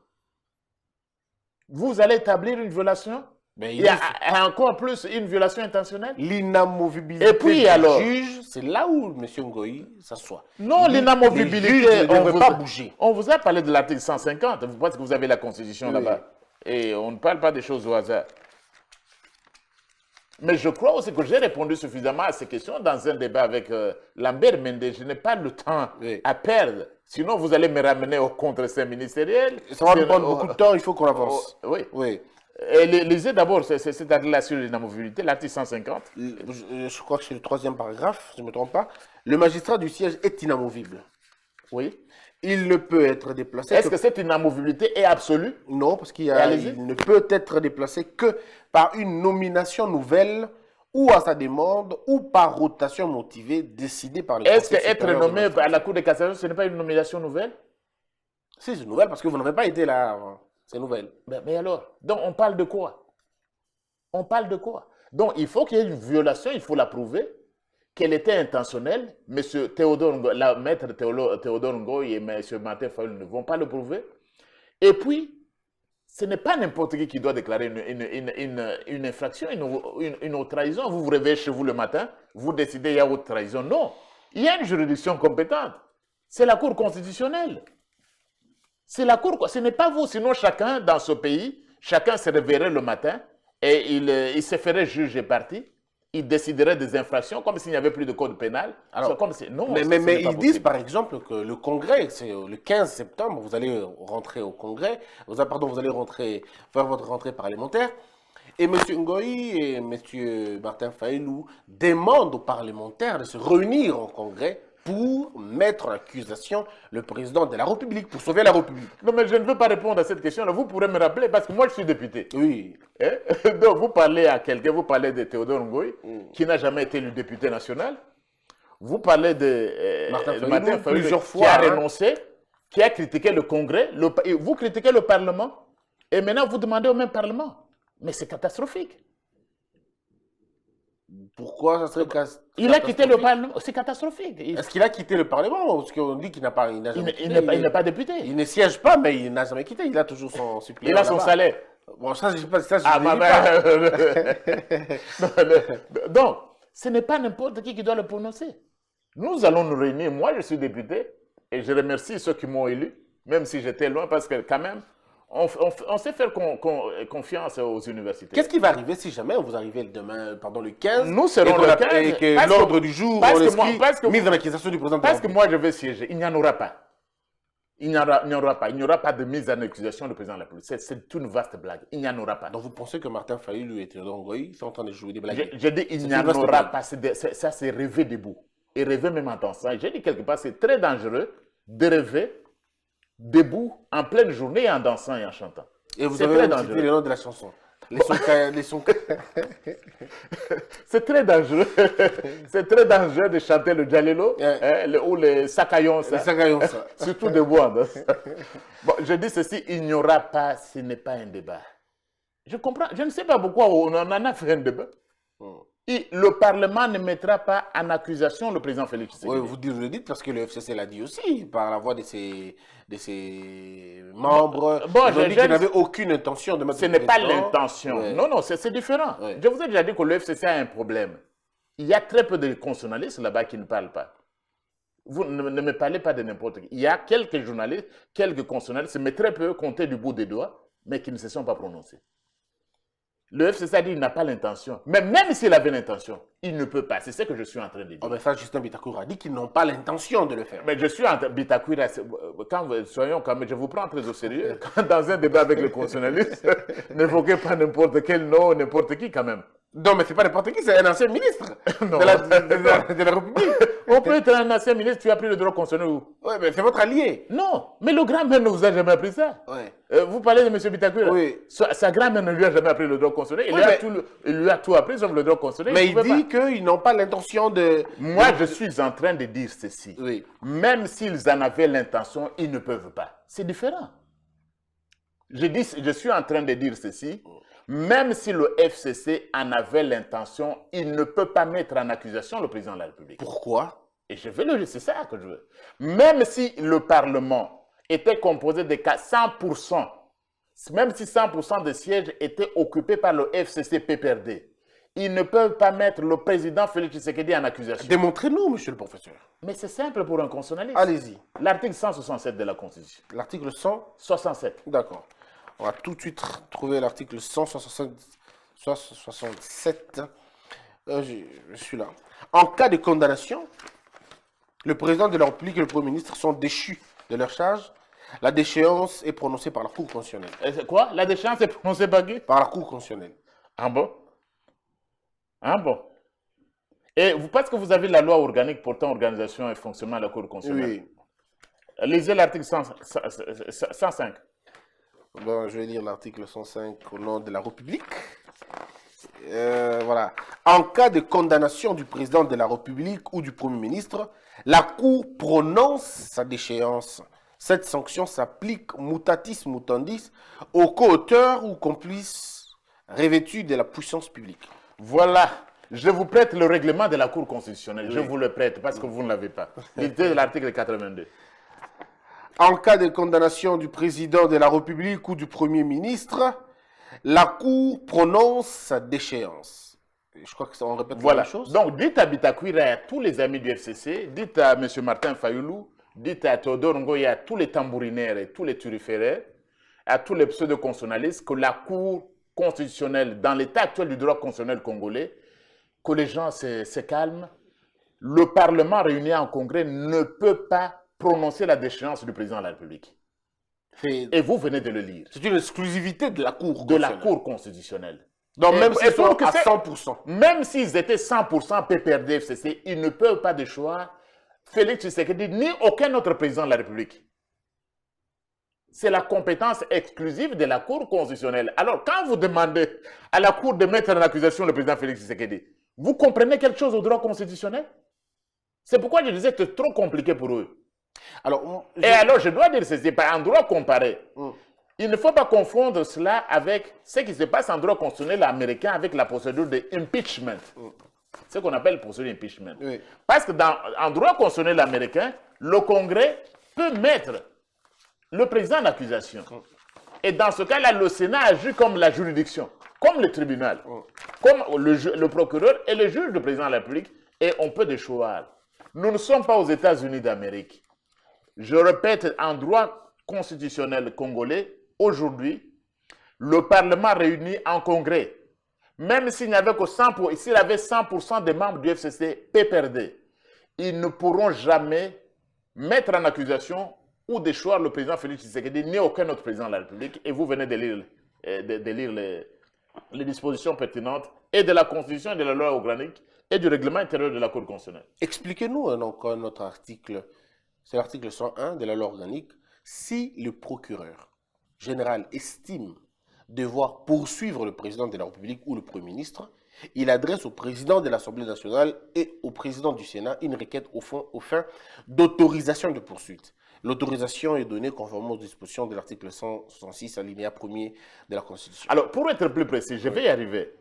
Vous allez établir une violation? Mais Il y a encore plus une violation intentionnelle? l'inamovibilité Et puis du alors? juge, c'est là où M. Ngoï s'assoit. Non, Les l'inamovibilité, juges ne devraient pas bouger. on vous a parlé de l'article 150, vous pensez que vous avez la Constitution Oui. là-bas. Et on ne parle pas des choses au hasard. Mais je crois aussi que j'ai répondu suffisamment à ces questions dans un débat avec Lambert Mende. Je n'ai pas le temps Oui. à perdre. Sinon, vous allez me ramener au contre-saint ministériel. Ça va nous Sinon, prendre beaucoup de temps, il faut qu'on avance. Oui. Oui. Et lisez d'abord cet article-là sur l'inamovibilité, l'article 150. Je crois que c'est le 3e paragraphe, si je ne me trompe pas. Le magistrat du siège est inamovible. Oui. Il ne peut être déplacé Est-ce que cette inamovibilité est absolue? Non, parce qu'il Allez-y. ne peut être déplacé que par une nomination nouvelle ou à sa demande ou par rotation motivée décidée par le Est-ce Conseil qu'être supérieur de nommé magistrature. à la Cour de cassation, ce n'est pas une nomination nouvelle? C'est une nouvelle parce que vous n'avez pas été là avant. C'est nouvelle. Mais alors, donc on parle de quoi? On parle de quoi? Donc il faut qu'il y ait une violation, il faut la prouver, qu'elle était intentionnelle. Monsieur Théodore, maître Théodore Ngoï et monsieur Martin Fayulu ne vont pas le prouver. Et puis, ce n'est pas n'importe qui doit déclarer une infraction, une haute trahison. Vous vous réveillez chez vous le matin, vous décidez il y a haute trahison. Non, il y a une juridiction compétente. C'est la Cour constitutionnelle. C'est la Cour, ce n'est pas vous, sinon chacun dans ce pays, chacun se réveillerait le matin et il se ferait juge et parti. Il déciderait des infractions comme s'il n'y avait plus de code pénal. Alors, comme non, mais ce n'est pas ils disent possible. par exemple que le Congrès, c'est le 15 septembre, vous allez rentrer au Congrès, vous allez faire votre rentrée parlementaire, et M. Ngoï et M. Martin Fayulu demandent aux parlementaires de se réunir au Congrès pour mettre en accusation le président de la République, pour sauver la République. Non, mais je ne veux pas répondre à cette question-là. Vous pourrez me rappeler parce que moi, je suis député. Oui. Hein? Donc, vous parlez à quelqu'un, vous parlez de Théodore Ngoï, qui n'a jamais été élu député national. Vous parlez de Martin Fayulu, plusieurs qui fois, a hein. renoncé, qui a critiqué le Congrès. Et vous critiquez le Parlement. Et maintenant, vous demandez au même Parlement. Mais c'est catastrophique. Pourquoi ça serait Il a quitté le catastrophique? Parlement. C'est catastrophique. Est-ce qu'il a quitté le Parlement? Parce qu'on dit qu'il n'a pas, il n'a jamais quitté. Il n'est pas député. Il ne siège pas, mais il n'a jamais quitté. Il a toujours son suppléant. Il a son là-bas. salaire. Bon, ça, je sais pas. Ça, je Ah, ne le dis pas. non, donc, ce n'est pas n'importe qui doit le prononcer. Nous allons nous réunir. Moi, je suis député et je remercie ceux qui m'ont élu, même si j'étais loin, parce que quand même, on sait faire confiance aux universités. Qu'est-ce qui va arriver si jamais vous arrivez demain, pardon, le 15, Nous serons et le 15, et que parce que- l'ordre du jour, parce on que moi- inscrit parce que- mise en accusation du président de la Parce que République. moi, je vais siéger. Il n'y en aura pas. Il n'y aura pas. Il n'y aura pas de mise en accusation du président de la République. C'est une vaste blague. Il n'y en aura pas. Donc vous pensez que Martin Fayulu et Théodore Ngoï sont en train de jouer des blagues? Je dis, il C'est n'y une en vaste aura blague. pas. Ça, c'est rêver debout. Et rêver même en dansant. J'ai dit quelque part, c'est très dangereux de rêver debout en pleine journée en dansant et en chantant. Et vous C'est avez très même cité dangereux. le nom de la chanson. Les sons... C'est très dangereux. C'est très dangereux de chanter le Jalelo ou les Sakayons. Les Sakayons, ça. Surtout debout en danse. Bon, je dis ceci, il n'y aura pas, ce n'est pas un débat. Je comprends, je ne sais pas pourquoi on en a fait un débat. Et le Parlement ne mettra pas en accusation le président Félix Tshisekedi. Oui, vous le dites parce que le FCC l'a dit aussi, par la voix de ses membres. Bon, Ils ont dit qu'ils n'avaient aucune intention de mettre Ce le n'est pas président. l'intention. Ouais. Non, non, c'est différent. Ouais. Je vous ai déjà dit que le FCC a un problème. Il y a très peu de constitutionnalistes là-bas qui ne parlent pas. Vous ne me parlez pas de n'importe qui. Il y a quelques journalistes, quelques constitutionnalistes, mais très peu comptés du bout des doigts, mais qui ne se sont pas prononcés. Le FCC a dit qu'il n'a pas l'intention. Mais même s'il avait l'intention, il ne peut pas. C'est ce que je suis en train de dire. Oh ben ça, Justin Bitakour a dit qu'ils n'ont pas l'intention de le faire. Mais je suis en train Bitakwira, soyons quand même, je vous prends très au sérieux. Quand dans un débat avec le constitutionnaliste, n'évoquez pas n'importe quel nom, n'importe qui quand même. Non, mais c'est pas n'importe qui, c'est un ancien ministre Non. de la République. On peut être un ancien ministre, tu as pris le droit constitutionnel où? Oui, mais c'est votre allié. Non, mais le grand-mère ne vous a jamais appris ça. Ouais. Vous parlez de M. Bitakwira. Oui. Sa grand-mère ne lui a jamais appris le droit constitutionnel. Oui, Il lui a tout appris sauf le droit constitutionnel. Mais il pouvait dit qu'ils n'ont pas l'intention de... Moi, je suis en train de dire ceci. Oui. Même s'ils en avaient l'intention, ils ne peuvent pas. C'est différent. Je suis en train de dire ceci. Même si le FCC en avait l'intention, il ne peut pas mettre en accusation le président de la République. Pourquoi? Et je veux c'est ça que je veux. Même si le Parlement était composé de 100%, même si 100% des sièges étaient occupés par le FCC PPRD, ils ne peuvent pas mettre le président Félix Tshisekedi en accusation. Démontrez-nous, monsieur le professeur. Mais c'est simple pour un constitutionnaliste. Allez-y. L'article 167 de la Constitution. L'article 100. 67. D'accord. On va tout de suite trouver l'article 167. Je suis là. En cas de condamnation, le président de la République et le Premier ministre sont déchus de leur charge. La déchéance est prononcée par la Cour constitutionnelle. C'est quoi? La déchéance est prononcée par qui? Par la Cour constitutionnelle. Ah bon? Ah bon? Et vous pensez que vous avez la loi organique portant organisation et fonctionnement de la Cour constitutionnelle? Oui. Lisez l'article 105. Bon, je vais lire l'article 105 au nom de la République. Voilà. En cas de condamnation du président de la République ou du Premier ministre, la Cour prononce sa déchéance. Cette sanction s'applique mutatis mutandis aux co-auteurs ou complices revêtus de la puissance publique. Voilà. Je vous prête le règlement de la Cour constitutionnelle. Oui. Je vous le prête parce que vous ne l'avez pas. Il était de l'article 82. En cas de condamnation du président de la République ou du Premier ministre, la Cour prononce sa déchéance. Je crois qu'on répète la même chose. Donc, dites à Bitakwira et à tous les amis du FCC, dites à M. Martin Fayulu, dites à Théodore Ngoï, à tous les tambourinaires et tous les turiféraires, à tous les pseudo-constitutionnalistes, que la Cour constitutionnelle, dans l'état actuel du droit constitutionnel congolais, que les gens se calment. Le Parlement réuni en congrès ne peut pas prononcer la déchéance du président de la République. Et vous venez de le lire. C'est une exclusivité de la Cour constitutionnelle. De la Cour constitutionnelle. Donc même s'ils sont à 100%. Même s'ils étaient 100% PPRD, FCC, ils ne peuvent pas de choix. Félix Tshisekedi, ni aucun autre président de la République. C'est la compétence exclusive de la Cour constitutionnelle. Alors, quand vous demandez à la Cour de mettre en accusation le président Félix Tshisekedi, vous comprenez quelque chose au droit constitutionnel? C'est pourquoi je disais que c'est trop compliqué pour eux. Alors, alors, je dois dire, c'est pas un droit comparé. Il ne faut pas confondre cela avec ce qui se passe en droit constitutionnel américain avec la procédure de impeachment. Ce qu'on appelle procédure d'impeachment. Oui. Parce que en droit constitutionnel américain, le Congrès peut mettre le président en accusation. Et dans ce cas-là, le Sénat agit comme la juridiction, comme le tribunal, comme le procureur et le juge du président de la République, et on peut déchoir. Nous ne sommes pas aux États-Unis d'Amérique. Je répète, en droit constitutionnel congolais, aujourd'hui, le Parlement réuni en congrès, même s'il n'y avait que 100%, s'il avait 100% des membres du FCC PPRD, ils ne pourront jamais mettre en accusation ou déchoir le président Félix Tshisekedi ni aucun autre président de la République. Et vous venez de lire les dispositions pertinentes et de la Constitution et de la loi organique et du règlement intérieur de la Cour constitutionnelle. Expliquez-nous donc notre article, c'est l'article 101 de la loi organique. Si le procureur général estime devoir poursuivre le président de la République ou le Premier ministre, il adresse au président de l'Assemblée nationale et au président du Sénat une requête au fin d'autorisation de poursuite. L'autorisation est donnée conformément aux dispositions de l'article 166, alinéa 1er de la Constitution. Alors, pour être plus précis, je vais y arriver.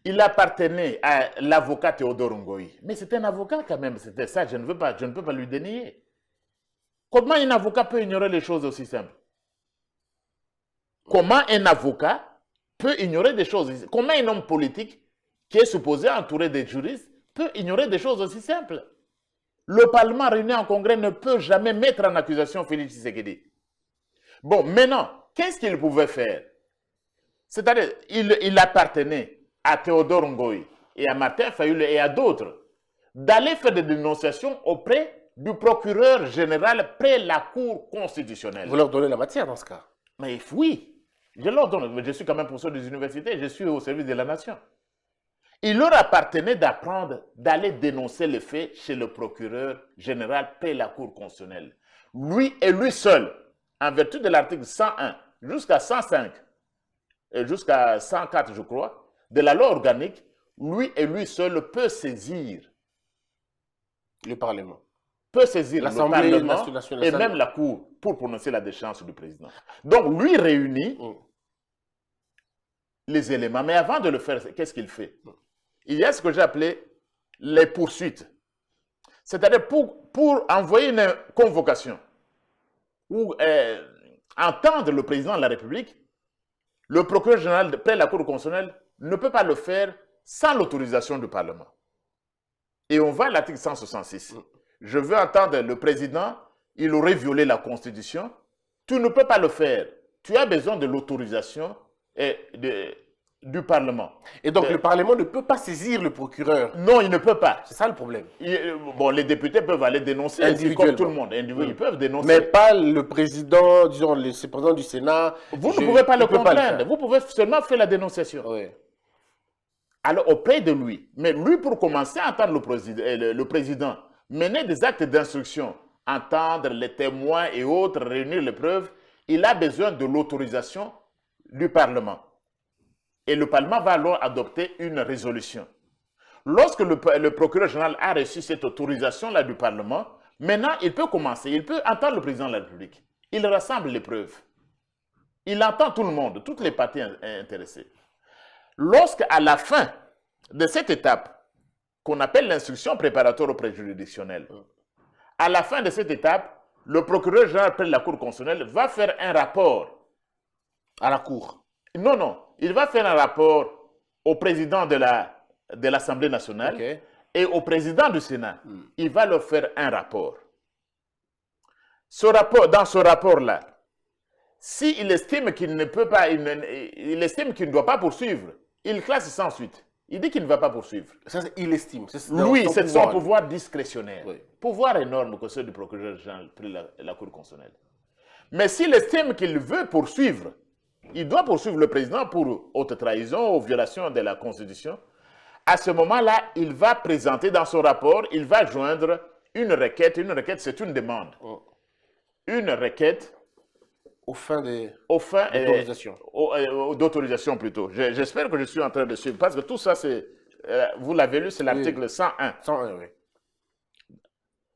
Il appartenait à l'avocat Théodore Ngoï. Mais c'est un avocat quand même, c'était ça, je ne peux pas lui dénier. Comment un avocat peut ignorer les choses aussi simples? Comment un avocat peut ignorer des choses? Comment un homme politique qui est supposé entourer des juristes peut ignorer des choses aussi simples? Le Parlement réuni en congrès ne peut jamais mettre en accusation Félix Tshisekedi. Bon, maintenant, qu'est-ce qu'il pouvait faire? C'est-à-dire, il appartenait à Théodore Ngoï et à Martin Fayulu et à d'autres d'aller faire des dénonciations auprès du procureur général près la Cour constitutionnelle. Vous leur donnez la matière dans ce cas? Mais oui, je leur donne. Mais je suis quand même professeur des universités, je suis au service de la nation. Il leur appartenait d'apprendre, d'aller dénoncer les faits chez le procureur général près la Cour constitutionnelle. Lui et lui seul, en vertu de l'article 101 jusqu'à 105, et jusqu'à 104, je crois, de la loi organique, lui et lui seul peut saisir le Parlement. Peut saisir l'Assemblée le Parlement nationale et même la Cour pour prononcer la déchéance du président. Donc, lui réunit les éléments. Mais avant de le faire, qu'est-ce qu'il fait? Il y a ce que j'ai appelé les poursuites. C'est-à-dire pour envoyer une convocation ou entendre le président de la République, le procureur général près la Cour constitutionnelle ne peut pas le faire sans l'autorisation du Parlement. Et on va à l'article 166. Je veux entendre le président, il aurait violé la Constitution. Tu ne peux pas le faire. Tu as besoin de l'autorisation du Parlement. Et donc le Parlement ne peut pas saisir le procureur? Non, il ne peut pas. C'est ça le problème. Bon, les députés peuvent aller dénoncer, comme tout le monde. Ils peuvent dénoncer. Mais pas le président, disons, le président du Sénat. Vous ne pouvez pas le contraindre. Vous pouvez seulement faire la dénonciation. Oui. Alors, auprès de lui. Mais lui, pour commencer à entendre le président mener des actes d'instruction, entendre les témoins et autres, réunir les preuves, il a besoin de l'autorisation du Parlement. Et le Parlement va alors adopter une résolution. Lorsque le procureur général a reçu cette autorisation-là du Parlement, maintenant, il peut commencer, il peut entendre le président de la République. Il rassemble les preuves. Il entend tout le monde, toutes les parties intéressées. Lorsqu'à la fin de cette étape, qu'on appelle l'instruction préparatoire au préjuridictionnel, à la fin de cette étape, le procureur général près de la Cour constitutionnelle va faire un rapport à la Cour. Non, il va faire un rapport au président de l'Assemblée nationale et au président du Sénat. Il va leur faire un rapport. Dans ce rapport-là, s'il estime qu'il ne peut pas, il estime qu'il ne doit pas poursuivre, il classe sans suite. Il dit qu'il ne va pas poursuivre. Ça, il estime. Lui, c'est son pouvoir discrétionnaire. Oui. Pouvoir énorme que celui du procureur général près la Cour constitutionnelle. Mais s'il estime qu'il veut poursuivre, il doit poursuivre le président pour haute trahison ou violation de la Constitution. À ce moment-là, il va présenter dans son rapport, il va joindre une requête. Une requête, c'est une demande. Une requête aux fins d'autorisation. D'autorisation plutôt. J'espère que je suis en train de suivre. Parce que tout ça, vous l'avez lu, c'est l'article 101. 101, oui.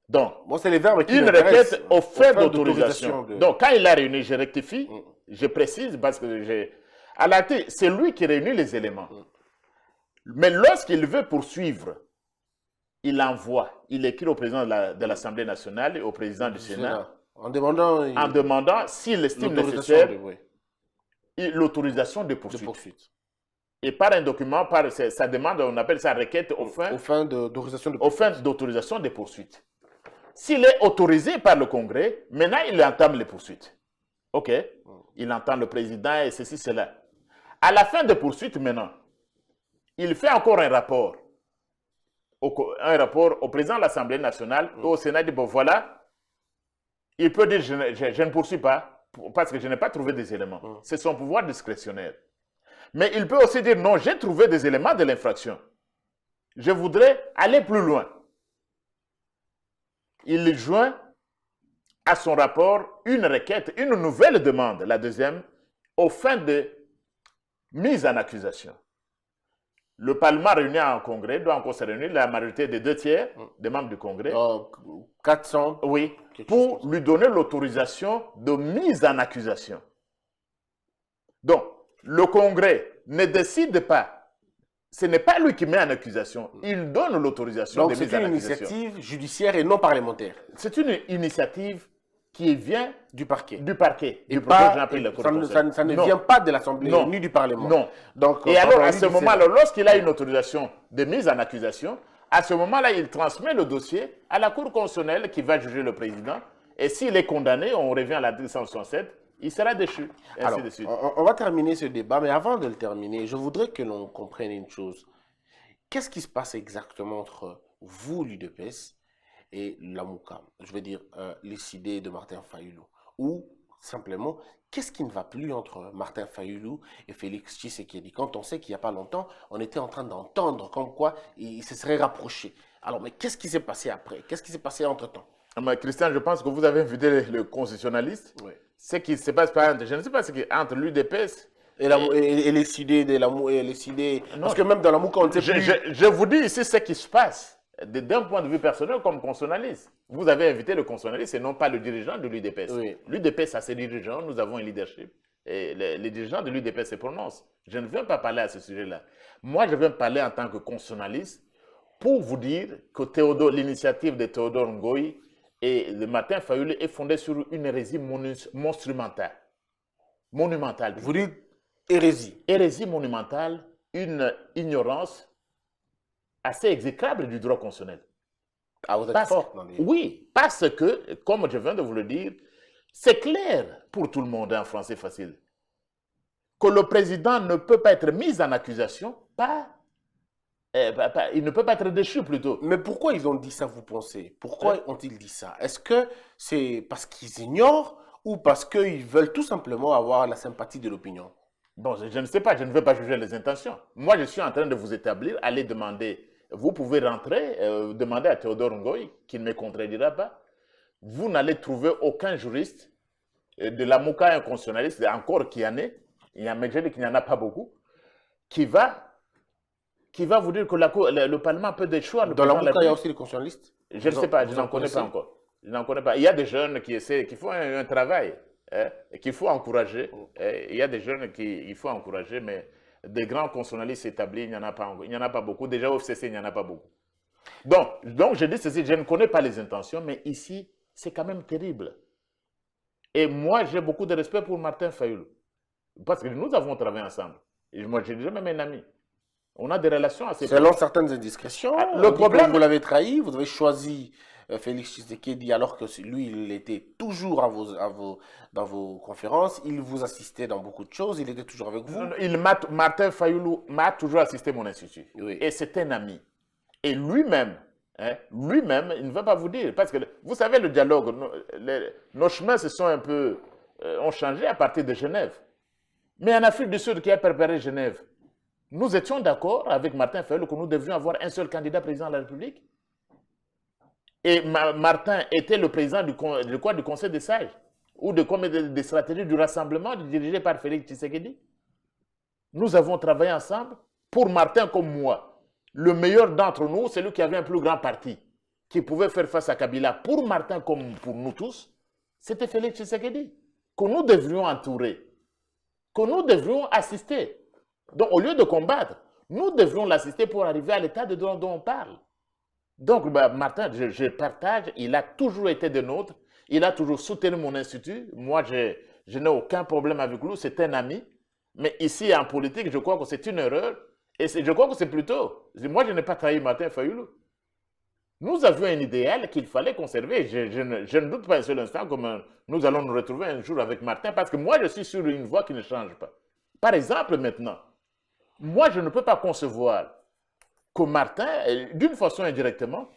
Donc, c'est les verbes qui une requête aux fins d'autorisation. Donc, quand il a réuni, je rectifie, je précise parce que c'est lui qui réunit les éléments. Mais lorsqu'il veut poursuivre, il envoie, il écrit au président de l'Assemblée nationale et au président du Sénat. En demandant s'il estime nécessaire l'autorisation de poursuite. Et par un document, par sa demande, on appelle ça requête aux fins d'autorisation de poursuite. S'il est autorisé par le Congrès, maintenant il entame les poursuites. OK. Il entend le président et ceci, cela. À la fin des poursuites maintenant, il fait encore un rapport au président de l'Assemblée nationale et au Sénat. Il dit, bon voilà, il peut dire, je ne poursuis pas parce que je n'ai pas trouvé des éléments. C'est son pouvoir discrétionnaire. Mais il peut aussi dire, non, j'ai trouvé des éléments de l'infraction. Je voudrais aller plus loin. Il joint à son rapport une requête, une nouvelle demande, la deuxième, aux fins de mise en accusation. Le Parlement réuni en Congrès doit encore se réunir, la majorité des 2/3 des membres du Congrès. 400. Oui, pour lui donner l'autorisation de mise en accusation. Donc, le Congrès ne décide pas. Ce n'est pas lui qui met en accusation. Il donne l'autorisation de mise en accusation. Donc, c'est une initiative judiciaire et non parlementaire. C'est une initiative qui vient du parquet. Et ça ne vient pas de l'Assemblée ni du Parlement. Non. Donc, et alors, à ce moment-là, lorsqu'il a une autorisation de mise en accusation, à ce moment-là, il transmet le dossier à la Cour constitutionnelle qui va juger le président. Et s'il est condamné, on revient à l'article 167, il sera déchu. Et alors, ainsi de suite. On va terminer ce débat, mais avant de le terminer, je voudrais que l'on comprenne une chose. Qu'est-ce qui se passe exactement entre vous, l'UDPS, et la Mouka, je veux dire les idées de Martin Fayulu, ou simplement, qu'est-ce qui ne va plus entre Martin Fayulu et Félix Tshisekedi? Quand on sait qu'il n'y a pas longtemps, on était en train d'entendre comme quoi ils se seraient rapprochés. Alors, mais qu'est-ce qui s'est passé après? Qu'est-ce qui s'est passé entre-temps? Christian, je pense que vous avez invité le constitutionnaliste. Oui. Ce qui se passe pas entre, je ne sais pas ce qui est entre l'UDPS et les idées de la Mouka, parce que même dans la Mouka, on ne sait plus. Je vous dis ici ce qui se passe. D'un point de vue personnel comme constitutionnaliste. Vous avez invité le constitutionnaliste et non pas le dirigeant de l'UDPS. Oui. L'UDPS a ses dirigeants, nous avons un leadership. Et les dirigeants de l'UDPS se prononcent. Je ne viens pas parler à ce sujet-là. Moi, je viens parler en tant que constitutionnaliste pour vous dire que l'initiative de Théodore Ngoï et de Martin Fayulu est fondée sur une hérésie monumentale. Vous dites hérésie. Hérésie monumentale, une ignorance assez exécrable du droit constitutionnel. Ah, vous êtes fort. Oui, parce que, comme je viens de vous le dire, c'est clair pour tout le monde en français facile que le président ne peut pas être mis en accusation, il ne peut pas être déchu plutôt. Mais pourquoi ils ont dit ça, vous pensez? Pourquoi ont-ils dit ça? Est-ce que c'est parce qu'ils ignorent ou parce qu'ils veulent tout simplement avoir la sympathie de l'opinion? Bon, je ne sais pas, je ne veux pas juger les intentions. Moi, je suis en train de vous établir, allez demander, vous pouvez rentrer, demander à Théodore Ngoï, qui ne me contredira pas. Vous n'allez trouver aucun juriste de la Mouka, un constitutionnaliste, encore qui en est, mais je dis qu'il n'y en a pas beaucoup, qui va vous dire que le Parlement peut déchoir. Dans la Mouka, il y a aussi les constitutionnalistes? Je ne sais pas, je n'en connais pas encore. Je n'en connais pas. Il y a des jeunes qui font un travail. Qu'il faut encourager. Il y a des jeunes qu'il faut encourager, mais des grands constitutionnalistes établis, il n'y en a pas beaucoup. Déjà au FCC, il n'y en a pas beaucoup. Donc je dis ceci, je ne connais pas les intentions, mais ici, c'est quand même terrible. Et moi, j'ai beaucoup de respect pour Martin Fayulu. Parce que nous avons travaillé ensemble. Et moi, j'ai déjà même un ami. On a des relations assez... Selon certaines indiscrétions, le problème, vous l'avez trahi, vous avez choisi Félix Tshisekedi alors que lui, il était toujours dans vos conférences, il vous assistait dans beaucoup de choses, il était toujours avec vous. Martin Fayulu m'a toujours assisté à mon institut. Oui. Et c'est un ami. Et lui-même, il ne va pas vous dire, parce que vous savez, le dialogue, nos chemins se sont un peu, ont changé à partir de Genève. Mais en Afrique du Sud qui a préparé Genève, nous étions d'accord avec Martin Fayulu que nous devions avoir un seul candidat président de la République. Et Martin était le président du Conseil des sages, ou du comité de stratégie du rassemblement dirigé par Félix Tshisekedi. Nous avons travaillé ensemble. Pour Martin comme moi, le meilleur d'entre nous, c'est lui qui avait un plus grand parti, qui pouvait faire face à Kabila. Pour Martin comme pour nous tous, c'était Félix Tshisekedi, que nous devrions entourer, que nous devrions assister. Donc au lieu de combattre, nous devrions l'assister pour arriver à l'état de droit dont on parle. Donc, Martin, je partage, il a toujours été de nôtres, il a toujours soutenu mon institut. Moi, je n'ai aucun problème avec lui, c'est un ami. Mais ici, en politique, je crois que c'est une erreur. Et je crois que c'est plutôt... Moi, je n'ai pas trahi Martin Fayulu. Nous avions un idéal qu'il fallait conserver. Je ne doute pas un seul instant que nous allons nous retrouver un jour avec Martin, parce que moi, je suis sur une voie qui ne change pas. Par exemple, maintenant, moi, je ne peux pas concevoir que Martin, d'une façon indirectement,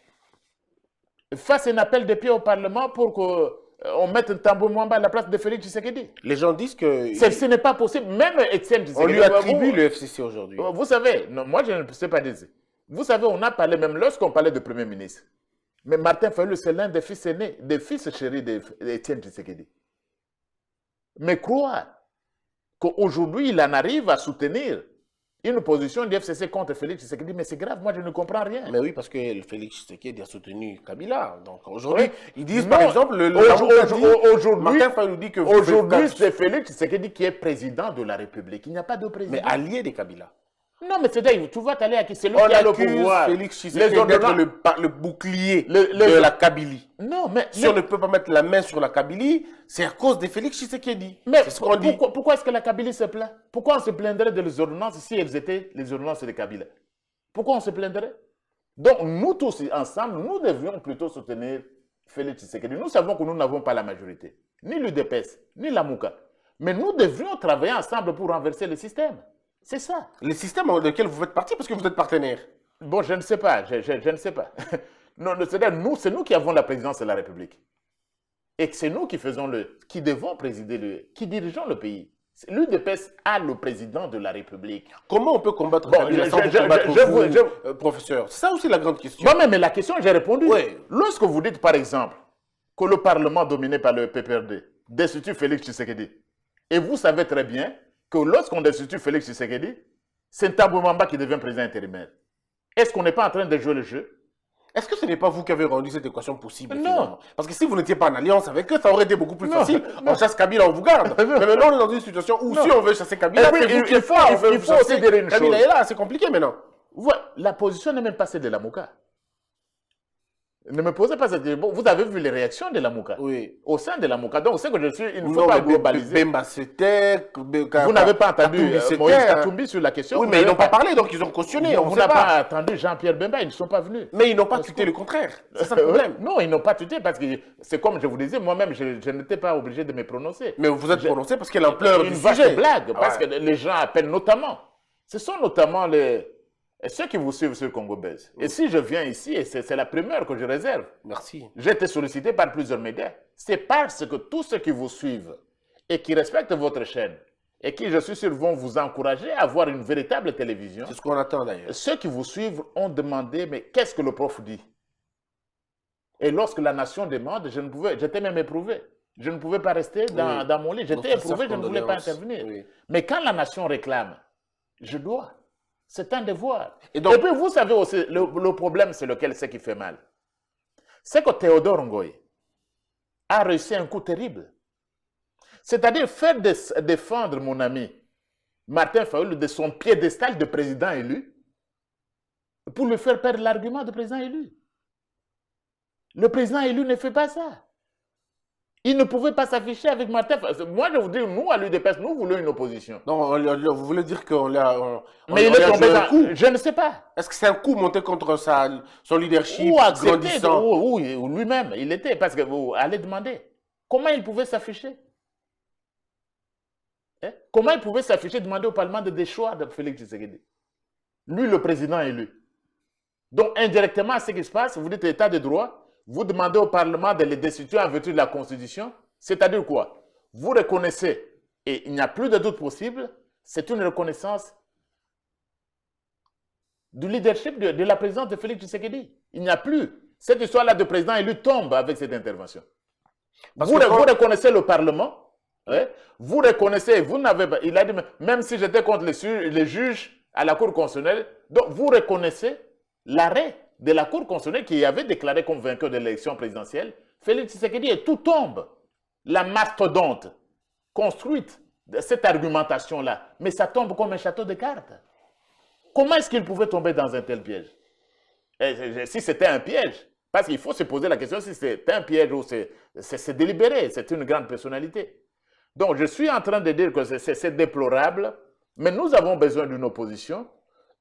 fasse un appel de pied au Parlement pour qu'on mette un Tambo Mwamba à la place de Félix Tshisekedi. Les gens disent que... Ce n'est pas possible. Même Étienne Tshisekedi... On lui attribue le FCC aujourd'hui. Vous savez, non, moi je ne sais pas dire. Vous savez, on a parlé même lorsqu'on parlait de Premier ministre. Mais Martin Fayulu, c'est l'un des fils aînés, des fils chéris d'Étienne Tshisekedi. Mais croire qu'aujourd'hui, il en arrive à soutenir une position du FCC contre Félix Tshisekedi, mais c'est grave, moi je ne comprends rien. Mais oui, parce que Félix Tshisekedi a soutenu Kabila. Donc aujourd'hui, Oui. ils disent Non, par exemple, Martin Fayulu dit que... Aujourd'hui, c'est Félix Tshisekedi qui est président de la République. Il n'y a pas de président. Mais allié des Kabila. Non, mais c'est-à-dire, tu vas t'aller à qui? C'est lui On qui a le accuse pouvoir. Félix Tshisekedi d'être le bouclier Le- de la Kabylie. Non, mais... Si on ne peut pas mettre la main sur la Kabylie, c'est à cause de Félix Tshisekedi. Mais C'est ce qu'on dit. pourquoi est-ce que la Kabylie se plaint? Pourquoi on se plaindrait des ordonnances si elles étaient les ordonnances de Kabila? Pourquoi on se plaindrait? Donc, nous tous ensemble, nous devrions plutôt soutenir Félix Tshisekedi. Nous savons que nous n'avons pas la majorité, ni l'UDPS, ni la Mouka. Mais nous devrions travailler ensemble pour renverser le système. C'est ça. Le système dans lequel vous faites partie, parce que vous êtes partenaire. Bon, je ne sais pas, je ne sais pas. Non, c'est-à-dire, c'est nous qui avons la présidence de la République. Et que c'est nous qui devons présider qui dirigeons le pays. L'UDPS a le président de la République. Comment on peut combattre Bon, Kabila sans je- combattre je- vous, je- professeur? C'est ça aussi la grande question. Bon, mais la question, j'ai répondu. Oui. Lorsque vous dites, par exemple, que le Parlement dominé par le PPRD destitue Félix Tshisekedi, et vous savez très bien que lorsqu'on destitue Félix Tshisekedi, c'est Ntambo Mwamba qui devient président intérimaire. Est-ce qu'on n'est pas en train de jouer le jeu? Est-ce que ce n'est pas vous qui avez rendu cette équation possible? Non. Finalement? Parce que si vous n'étiez pas en alliance avec eux, ça aurait été beaucoup plus Non, facile. non. On chasse Kabila, on vous garde. Mais maintenant, on est dans une situation où si on veut chasser Kabila, Et puis, c'est vous qui il êtes faut- fort. il faut Vous aussi chassez dire une Kabila chose. est là, c'est compliqué maintenant. La position n'est même pas celle de la Mouka. Ne me posez pas cette question. Vous avez vu les réactions de la Mouka Oui. au sein de la Mouka. Donc, c'est que il ne faut Non, pas mais globaliser. Bemba c'était. Vous n'avez pas entendu Moïse Katumbi sur la question. Oui, Vous mais ils n'avez n'ont pas parlé, donc ils ont cautionné. On Vous ne sait n'avez pas. pas entendu Jean-Pierre Bemba, ils ne sont pas venus. Mais ils n'ont pas tuté le contraire. C'est ça le problème. Non, ils n'ont pas tuté parce que c'est comme je vous disais, moi-même, je n'étais pas obligé de me prononcer. Mais vous êtes prononcé parce que l'ampleur Une du vaste sujet. blague, parce Ouais. que les gens appellent notamment. Ce sont notamment ceux qui vous suivent sur Congo Buzz. Et si je viens ici, et c'est la primeur que je réserve, Merci. j'ai été sollicité par plusieurs médias. C'est parce que tous ceux qui vous suivent et qui respectent votre chaîne et qui, je suis sûr, vont vous encourager à avoir une véritable télévision, C'est ce qu'on attend d'ailleurs. ceux qui vous suivent ont demandé, mais qu'est-ce que le prof dit? Et lorsque la nation demande, j'étais même éprouvé. Je ne pouvais pas rester dans mon lit. J'étais Notre éprouvé, je ne voulais pas condoléances. intervenir. Oui. Mais quand la nation réclame, je dois. C'est un devoir. Et donc- puis, vous savez aussi, le problème, c'est lequel c'est qui fait mal. C'est que Théodore Ngoy a réussi un coup terrible. C'est-à-dire faire défendre mon ami Martin Fayulu de son piédestal de président élu pour lui faire perdre l'argument de président élu. Le président élu ne fait pas ça. Il ne pouvait pas s'afficher avec Martin Fayulu. Moi, je vous dis, nous, à l'UDPS, nous voulons une opposition. Non, vous voulez dire qu'on l'a. Mais il est tombé dans... Je ne sais pas. Est-ce que c'est un coup monté contre son leadership Ou accepté, grandissant? ou lui-même, il était. Parce que vous allez demander comment il pouvait s'afficher. Hein? Comment il pouvait s'afficher, demander au Parlement de déchoir de Félix Tshisekedi. Lui, le président élu. Donc, indirectement, ce qui se passe, vous dites état de droit, vous demandez au Parlement de les destituer en vertu de la Constitution. C'est-à-dire quoi? Vous reconnaissez, et il n'y a plus de doute possible, c'est une reconnaissance du leadership de la présidence de Félix Tshisekedi. Il n'y a plus. Cette histoire-là de président élu tombe avec cette intervention. Vous reconnaissez le Parlement, hein? Vous reconnaissez, vous n'avez pas, il a dit, même si j'étais contre les juges à la Cour constitutionnelle, donc vous reconnaissez l'arrêt de la Cour constitutionnelle qui avait déclaré comme vainqueur de l'élection présidentielle, Félix Tshisekedi, et tout tombe. La mastodonte construite de cette argumentation-là, mais ça tombe comme un château de cartes. Comment est-ce qu'il pouvait tomber dans un tel piège? Si c'était un piège, parce qu'il faut se poser la question si c'est un piège ou c'est délibéré, c'est une grande personnalité. Donc je suis en train de dire que c'est déplorable, mais nous avons besoin d'une opposition.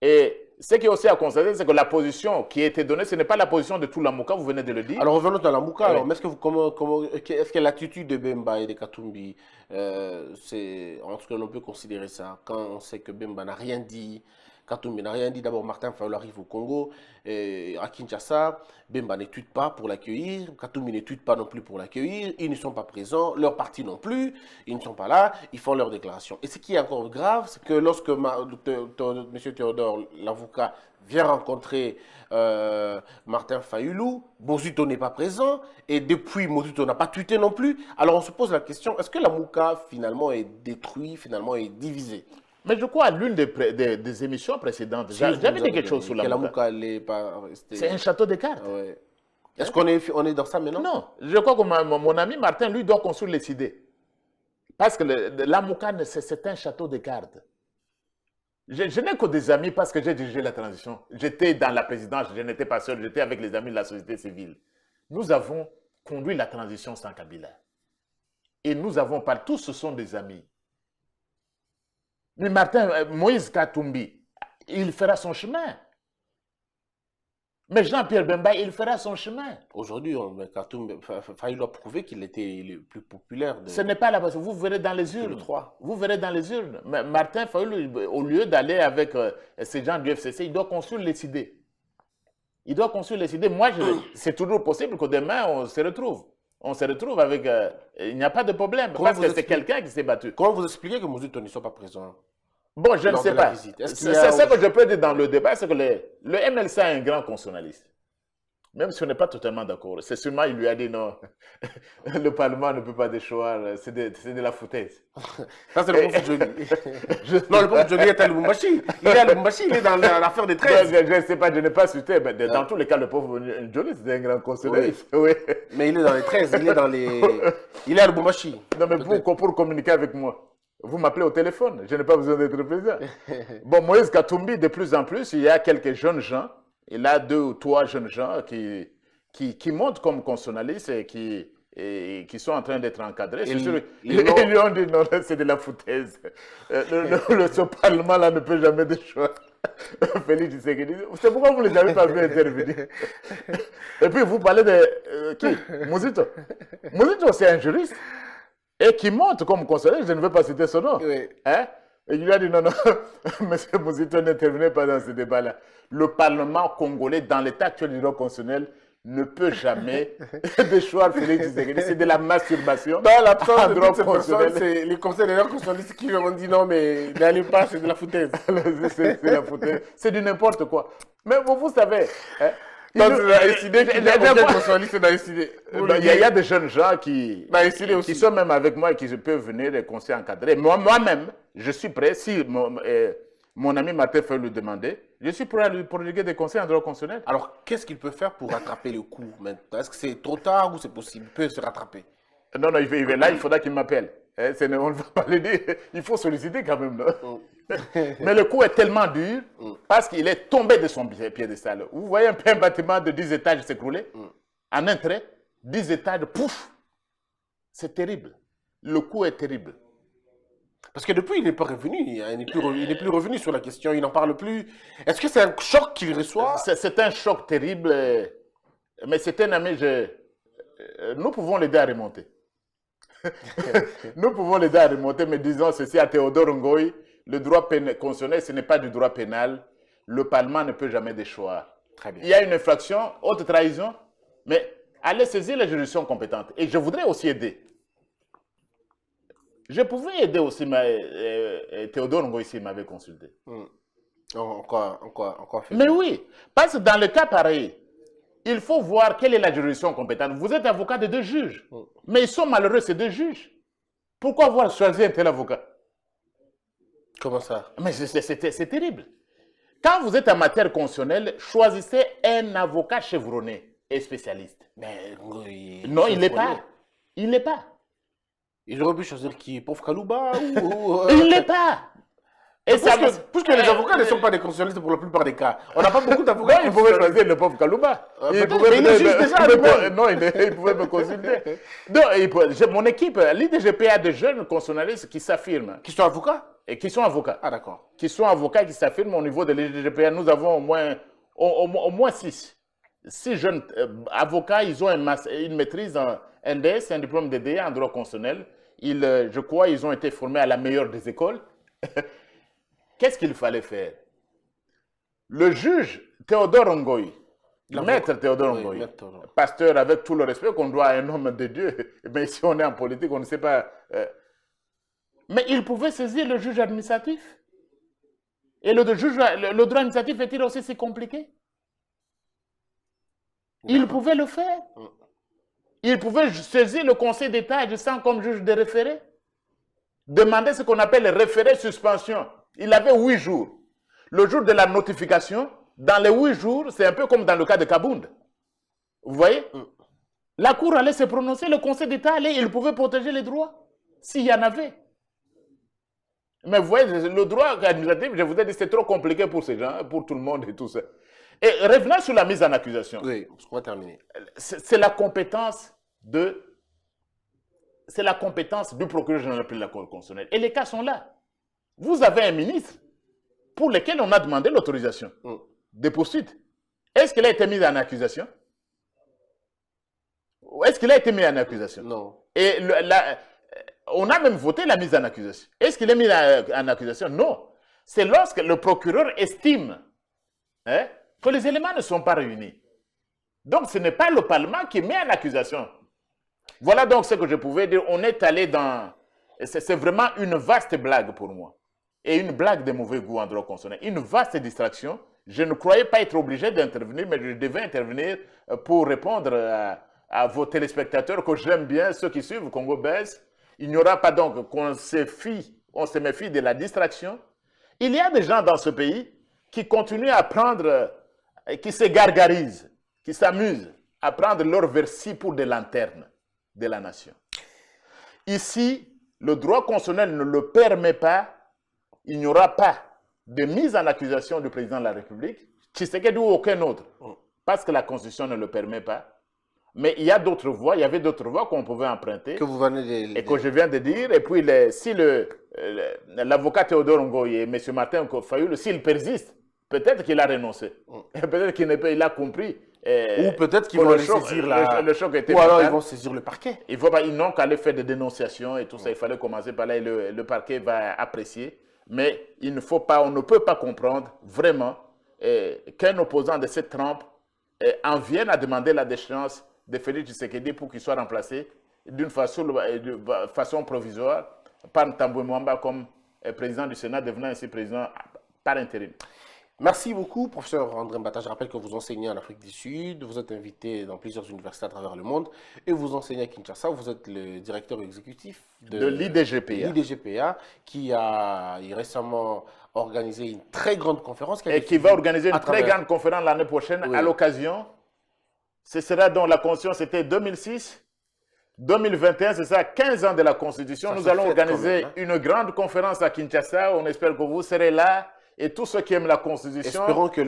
Et Ce qui est aussi à constater, c'est que la position qui a été donnée, ce n'est pas la position de tout l'Amouka, vous venez de le dire. Alors revenons dans la Mouka. Oui. Alors, mais est-ce que l'attitude de Bemba et de Katumbi, en tout cas, on peut considérer ça quand on sait que Bemba n'a rien dit, Katumbi n'a rien dit. D'abord, Martin Fayulu arrive au Congo, à Kinshasa. Bemba n'étude pas pour l'accueillir. Katumbi n'étude pas non plus pour l'accueillir. Ils ne sont pas présents. Leur parti non plus. Ils ne sont pas là. Ils font leur déclaration. Et ce qui est encore grave, c'est que lorsque M. Théodore, l'avocat, vient rencontrer Martin Fayulu, Mozuto n'est pas présent. Et depuis, Mozuto n'a pas tweeté non plus. Alors, on se pose la question, est-ce que la Mouka, finalement, est détruite, finalement, est divisée? Mais je crois à l'une des émissions précédentes, j'avais dit quelque chose sur la l'Amouka. Mouka. C'est un château de cartes. Ouais. Est-ce qu'on est dans ça maintenant? Non, je crois que mon ami Martin, lui, doit construire les idées. Parce que l'Amouka, c'est un château de cartes. Je n'ai que des amis parce que j'ai dirigé la transition. J'étais dans la présidence, je n'étais pas seul, j'étais avec les amis de la société civile. Nous avons conduit la transition sans Kabila. Et nous avons pas, tous ce sont des amis. Mais Moïse Katumbi, il fera son chemin. Mais Jean-Pierre Bemba, il fera son chemin. Aujourd'hui, Fayulu a prouvé qu'il était le plus populaire. Ce n'est pas là, parce que vous verrez dans les urnes. le 3. Vous verrez dans les urnes. Mais Martin Fayulu, au lieu d'aller avec ces gens du FCC, il doit construire les idées. Il doit construire les idées. Moi, c'est toujours possible que demain, on se retrouve. On se retrouve avec... il n'y a pas de problème, parce que c'est quelqu'un qui s'est battu. Comment vous expliquez que Mozuto ne soit pas présent? Bon, je ne sais pas. C'est ce que je peux dire dans le débat, c'est que le MLC est un grand constitutionnaliste. Même si on n'est pas totalement d'accord. C'est sûrement, il lui a dit non, le Parlement ne peut pas déchoir, c'est de la foutaise. Ça, c'est le pauvre Johnny. Non, le pauvre Johnny est à Lubumbashi. Il est à Lubumbashi, il est dans l'affaire des 13. Je ne sais pas, je n'ai pas cité, mais dans tous les cas, le pauvre Johnny, c'est un grand constitutionnaliste. Oui. Mais il est dans les 13, il est à Lubumbashi. Non, mais pour communiquer avec moi. Vous m'appelez au téléphone, je n'ai pas besoin d'être présent. Bon, Moïse Katumbi, de plus en plus, il y a quelques jeunes gens, il a 2 ou 3 jeunes gens qui montent comme constitutionnalistes et qui sont en train d'être encadrés. Ils lui ont dit non, c'est de la foutaise. Ce Parlement-là ne peut jamais déchoir. Félix Tshisekedi, c'est pourquoi vous ne les avez pas vu intervenir. Et puis vous parlez de qui? Mouzito. Mouzito, c'est un juriste. Et qui monte comme conseiller, je ne veux pas citer son nom. Oui. Hein? Et il lui a dit non, M. Mouzito, n'intervenez pas dans ce débat-là. Le Parlement congolais, dans l'état actuel du droit constitutionnel, ne peut jamais déchoir Félix Tshisekedi. C'est de la masturbation. Dans l'absence de droit toutes ces personnes, c'est les conseillers constitutionnalistes qui lui ont dit non, mais n'allez pas, c'est de la foutaise. C'est la foutaise. C'est du n'importe quoi. Mais vous savez... Hein, il y a des jeunes gens qui sont même avec moi et qui peuvent venir et conseiller encadrer. Moi-même, je suis prêt, si mon ami Martin fait le demander, je suis prêt à lui prodiguer des conseils en droit constitutionnel. Alors, qu'est-ce qu'il peut faire pour rattraper le coup maintenant? Est-ce que c'est trop tard ou c'est possible? Il peut se rattraper? Non, là, il faudra qu'il m'appelle. On ne va pas le dire. Il faut solliciter quand même. Mais le coup est tellement dur parce qu'il est tombé de son piédestal. Vous voyez un bâtiment de 10 étages s'écrouler en un trait, 10 étages, pouf. C'est terrible. Le coup est terrible. Parce que depuis, il n'est pas revenu. Il n'est plus revenu sur la question. Il n'en parle plus. Est-ce que c'est un choc qu'il reçoit? C'est un choc terrible. Mais c'est un ami. Nous pouvons l'aider à remonter. Nous pouvons l'aider à remonter, mais disons ceci à Théodore Ngoï, le droit constitutionnel, ce n'est pas du droit pénal. Le Parlement ne peut jamais déchoir. Très bien. Il y a une infraction, haute trahison, mais allez saisir les juridictions compétentes. Et je voudrais aussi aider. Je pouvais aider aussi Théodore Ngoï s'il m'avait consulté. Encore fait. Mais oui, parce que dans le cas pareil, il faut voir quelle est la juridiction compétente. Vous êtes avocat de 2 juges, mais ils sont malheureux, ces 2 juges. Pourquoi avoir choisi un tel avocat? Comment ça? Mais c'est terrible. Quand vous êtes en matière constitutionnelle, choisissez un avocat chevronné et spécialiste. Mais oui, non, il n'est pas. Il n'est pas. Il aurait pu choisir qui? Pauvre Kalouba Il n'est pas. Et puisque les avocats ne sont pas des constitutionnalistes pour la plupart des cas. On n'a pas beaucoup d'avocats. Il pouvait choisir le pauvre Kalouba. Il pouvait me consulter. Donc, mon équipe, l'IDGP a de jeunes constitutionnalistes qui s'affirment. Qui sont avocats? et qui sont avocats. Ah, d'accord. Qui sont avocats, qui s'affirment au niveau de l'IDGPA. Nous avons au moins 6. 6 jeunes avocats, ils ont une maîtrise en NDS, un diplôme DDA en droit constitutionnel. Je crois ils ont été formés à la meilleure des écoles. Qu'est-ce qu'il fallait faire? Le juge Théodore Ngoï, maître Théodore Ngoï, pasteur avec tout le respect qu'on doit à un homme de Dieu, mais si on est en politique, on ne sait pas. Mais il pouvait saisir le juge administratif. Et le droit administratif est-il aussi si compliqué? Il pouvait le faire. Il pouvait saisir le Conseil d'État agissant comme juge de référé. Demander ce qu'on appelle le référé suspension. Il avait 8 jours. Le jour de la notification, dans les 8 jours, c'est un peu comme dans le cas de Kabound. Vous voyez? La Cour allait se prononcer, le Conseil d'État allait, il pouvait protéger les droits, s'il y en avait. Mais vous voyez, le droit administratif, je vous ai dit, c'est trop compliqué pour ces gens, pour tout le monde et tout ça. Et revenons sur la mise en accusation. Oui, on va terminer. C'est la compétence du procureur général de la Cour constitutionnelle. Et les cas sont là. Vous avez un ministre pour lequel on a demandé l'autorisation de poursuite. Est-ce qu'il a été mis en accusation? Est-ce qu'il a été mis en accusation? Non. Et on a même voté la mise en accusation. Est-ce qu'il est mis en accusation? Non. C'est lorsque le procureur estime que les éléments ne sont pas réunis. Donc, ce n'est pas le Parlement qui met en accusation. Voilà donc ce que je pouvais dire. On est allé dans... C'est vraiment une vaste blague pour moi. Et une blague de mauvais goût en droit constitutionnel. Une vaste distraction. Je ne croyais pas être obligé d'intervenir, mais je devais intervenir pour répondre à vos téléspectateurs que j'aime bien, ceux qui suivent Congo Buzz. Il n'y aura pas donc qu'on se méfie de la distraction. Il y a des gens dans ce pays qui continuent à prendre, qui se gargarisent, qui s'amusent à prendre leur versi pour des lanternes de la nation. Ici, le droit constitutionnel ne le permet pas. Il n'y aura pas de mise en accusation du président de la République, Tshisekedi ou aucun autre, parce que la Constitution ne le permet pas. Mais il y a d'autres voies, il y avait d'autres voies qu'on pouvait emprunter. Que vous venez de... Et que je viens de dire. Et puis, si l'avocat Théodore Ngoï et M. Martin Fayulu, s'il persiste, peut-être qu'il a renoncé. Et peut-être qu'il a compris. Ou peut-être qu'ils vont saisir le choc était ou alors mental. ils vont saisir le parquet. Ils n'ont qu'à aller faire des dénonciations et tout ça. Il fallait commencer par là et le parquet va apprécier. Mais il ne faut pas, on ne peut pas comprendre vraiment qu'un opposant de cette trempe en vienne à demander la déchéance de Félix Tshisekedi pour qu'il soit remplacé d'une façon provisoire par Ntambwe Mwamba comme président du Sénat, devenant ainsi président par intérim. Merci beaucoup, professeur André Mbata. Je rappelle que vous enseignez en Afrique du Sud, vous êtes invité dans plusieurs universités à travers le monde et vous enseignez à Kinshasa. Vous êtes le directeur exécutif de l'IDGPA qui a récemment organisé une très grande conférence. Et qui va organiser une très grande conférence l'année prochaine à l'occasion. Ce sera donc la Constitution, c'était 2006. 2021, c'est ça, 15 ans de la Constitution. Nous allons organiser une grande conférence à Kinshasa. On espère que vous serez là. Et tous ceux qui aiment la Constitution,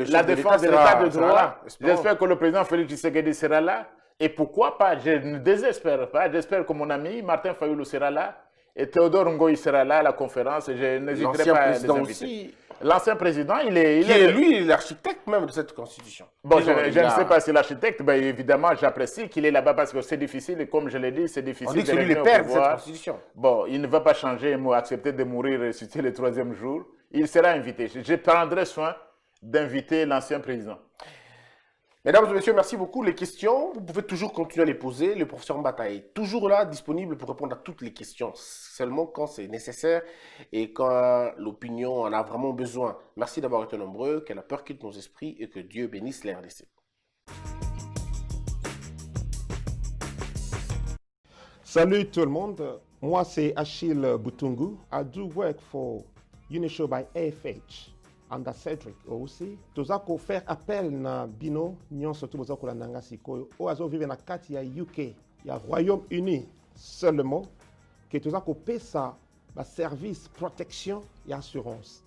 la défense de l'État de droit, j'espère que le président Félix Tshisekedi sera là. Et pourquoi pas, je ne désespère pas, j'espère que mon ami Martin Fayulu sera là. Et Théodore Ngoï sera là à la conférence. Et je n'hésiterai pas à les inviter. L'ancien président, il est lui l'architecte même de cette Constitution. Bon, je ne sais pas si l'architecte, ben, évidemment, j'apprécie qu'il est là-bas parce que c'est difficile. Et comme je l'ai dit, c'est difficile. On dit que c'est lui le père de cette Constitution. Bon, il ne va pas changer, accepter de mourir et ressusciter le 3e jour. Il sera invité. Je prendrai soin d'inviter l'ancien président. Mesdames et messieurs, merci beaucoup. Les questions, vous pouvez toujours continuer à les poser. Le professeur Mbata est toujours là, disponible pour répondre à toutes les questions, seulement quand c'est nécessaire et quand l'opinion en a vraiment besoin. Merci d'avoir été nombreux, que la peur quitte nos esprits et que Dieu bénisse les RDC. Salut tout le monde, moi c'est Achille Boutungu. I do work for Unishow by AFH. Anda Cedric aussi. Tozako faire appel na bino nyonso tu bozako la nanga sikoyo. O azo vive na kati ya UK, ya Royaume-Uni seulement que tozako pesa ba service protection et assurance.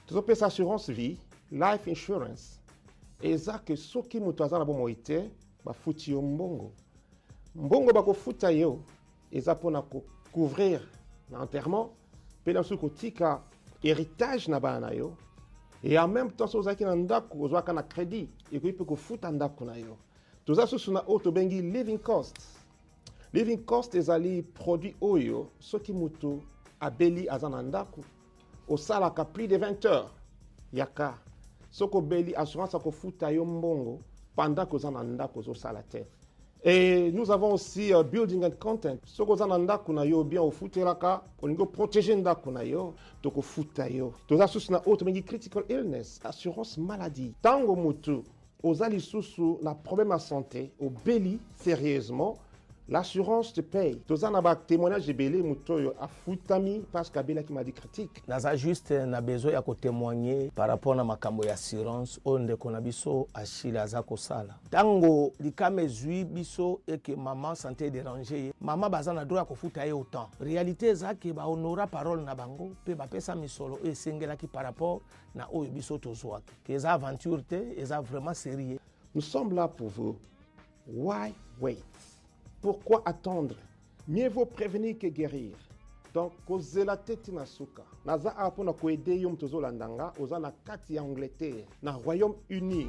Tozako pesa assurance vie, life insurance. Eza que soki mutu aza na bomo ite ba futi yo mbongo. Mbongo bako futa yo eza pona ko couvrir l'enterrement mpe na mosusu kotika héritage na bana na yo et en même temps so ozalaki na ndako ozwaka na crédit ekoki mpe kofuta ndako na yo. Toza susu na oyo tobengi living cost. Living cost ezali produit oyo soki moto abeli aza na ndako osalaka plus de 20 heures yaka soki obeli assurance akofuta yo mbongo pendant que oza na ndako ozosala te. Et nous avons aussi building and content. Soki oza na ndako na yo bien ofutelaka olingi protéger ndako na yo tokofuta yo. Toza susu na oyo tobengi critical illness, assurance maladie. Tango moto oza lisusu na problème à santé obeli sérieusement, l'assurance te paye. Toza na ba témoignage ebele moto oyo afutami parce qu'abelaki maladie critique. Naza juste na besoin ya kotémoigner par rapport na makambo ya assurance oyo ndeko na biso Achille aza kosala. Tango likame ezwi biso eke maman santé déranger, maman baza na droit ya kofuta ye autant. Réalité ezaki ba honora parole na bango pe bapesa misolo oyo esengelaki par rapport na oyo biso tozwaki. Que eza aventure te, eza vraiment sérieux. Nous sommes là pour vous. Why wait? Pourquoi attendre? Mieux vaut prévenir que guérir. Donc, kozela teti na suka. Naza apona ko aider yom tozo landanga, oza na kati ya Angleterre, na Royaume-Uni.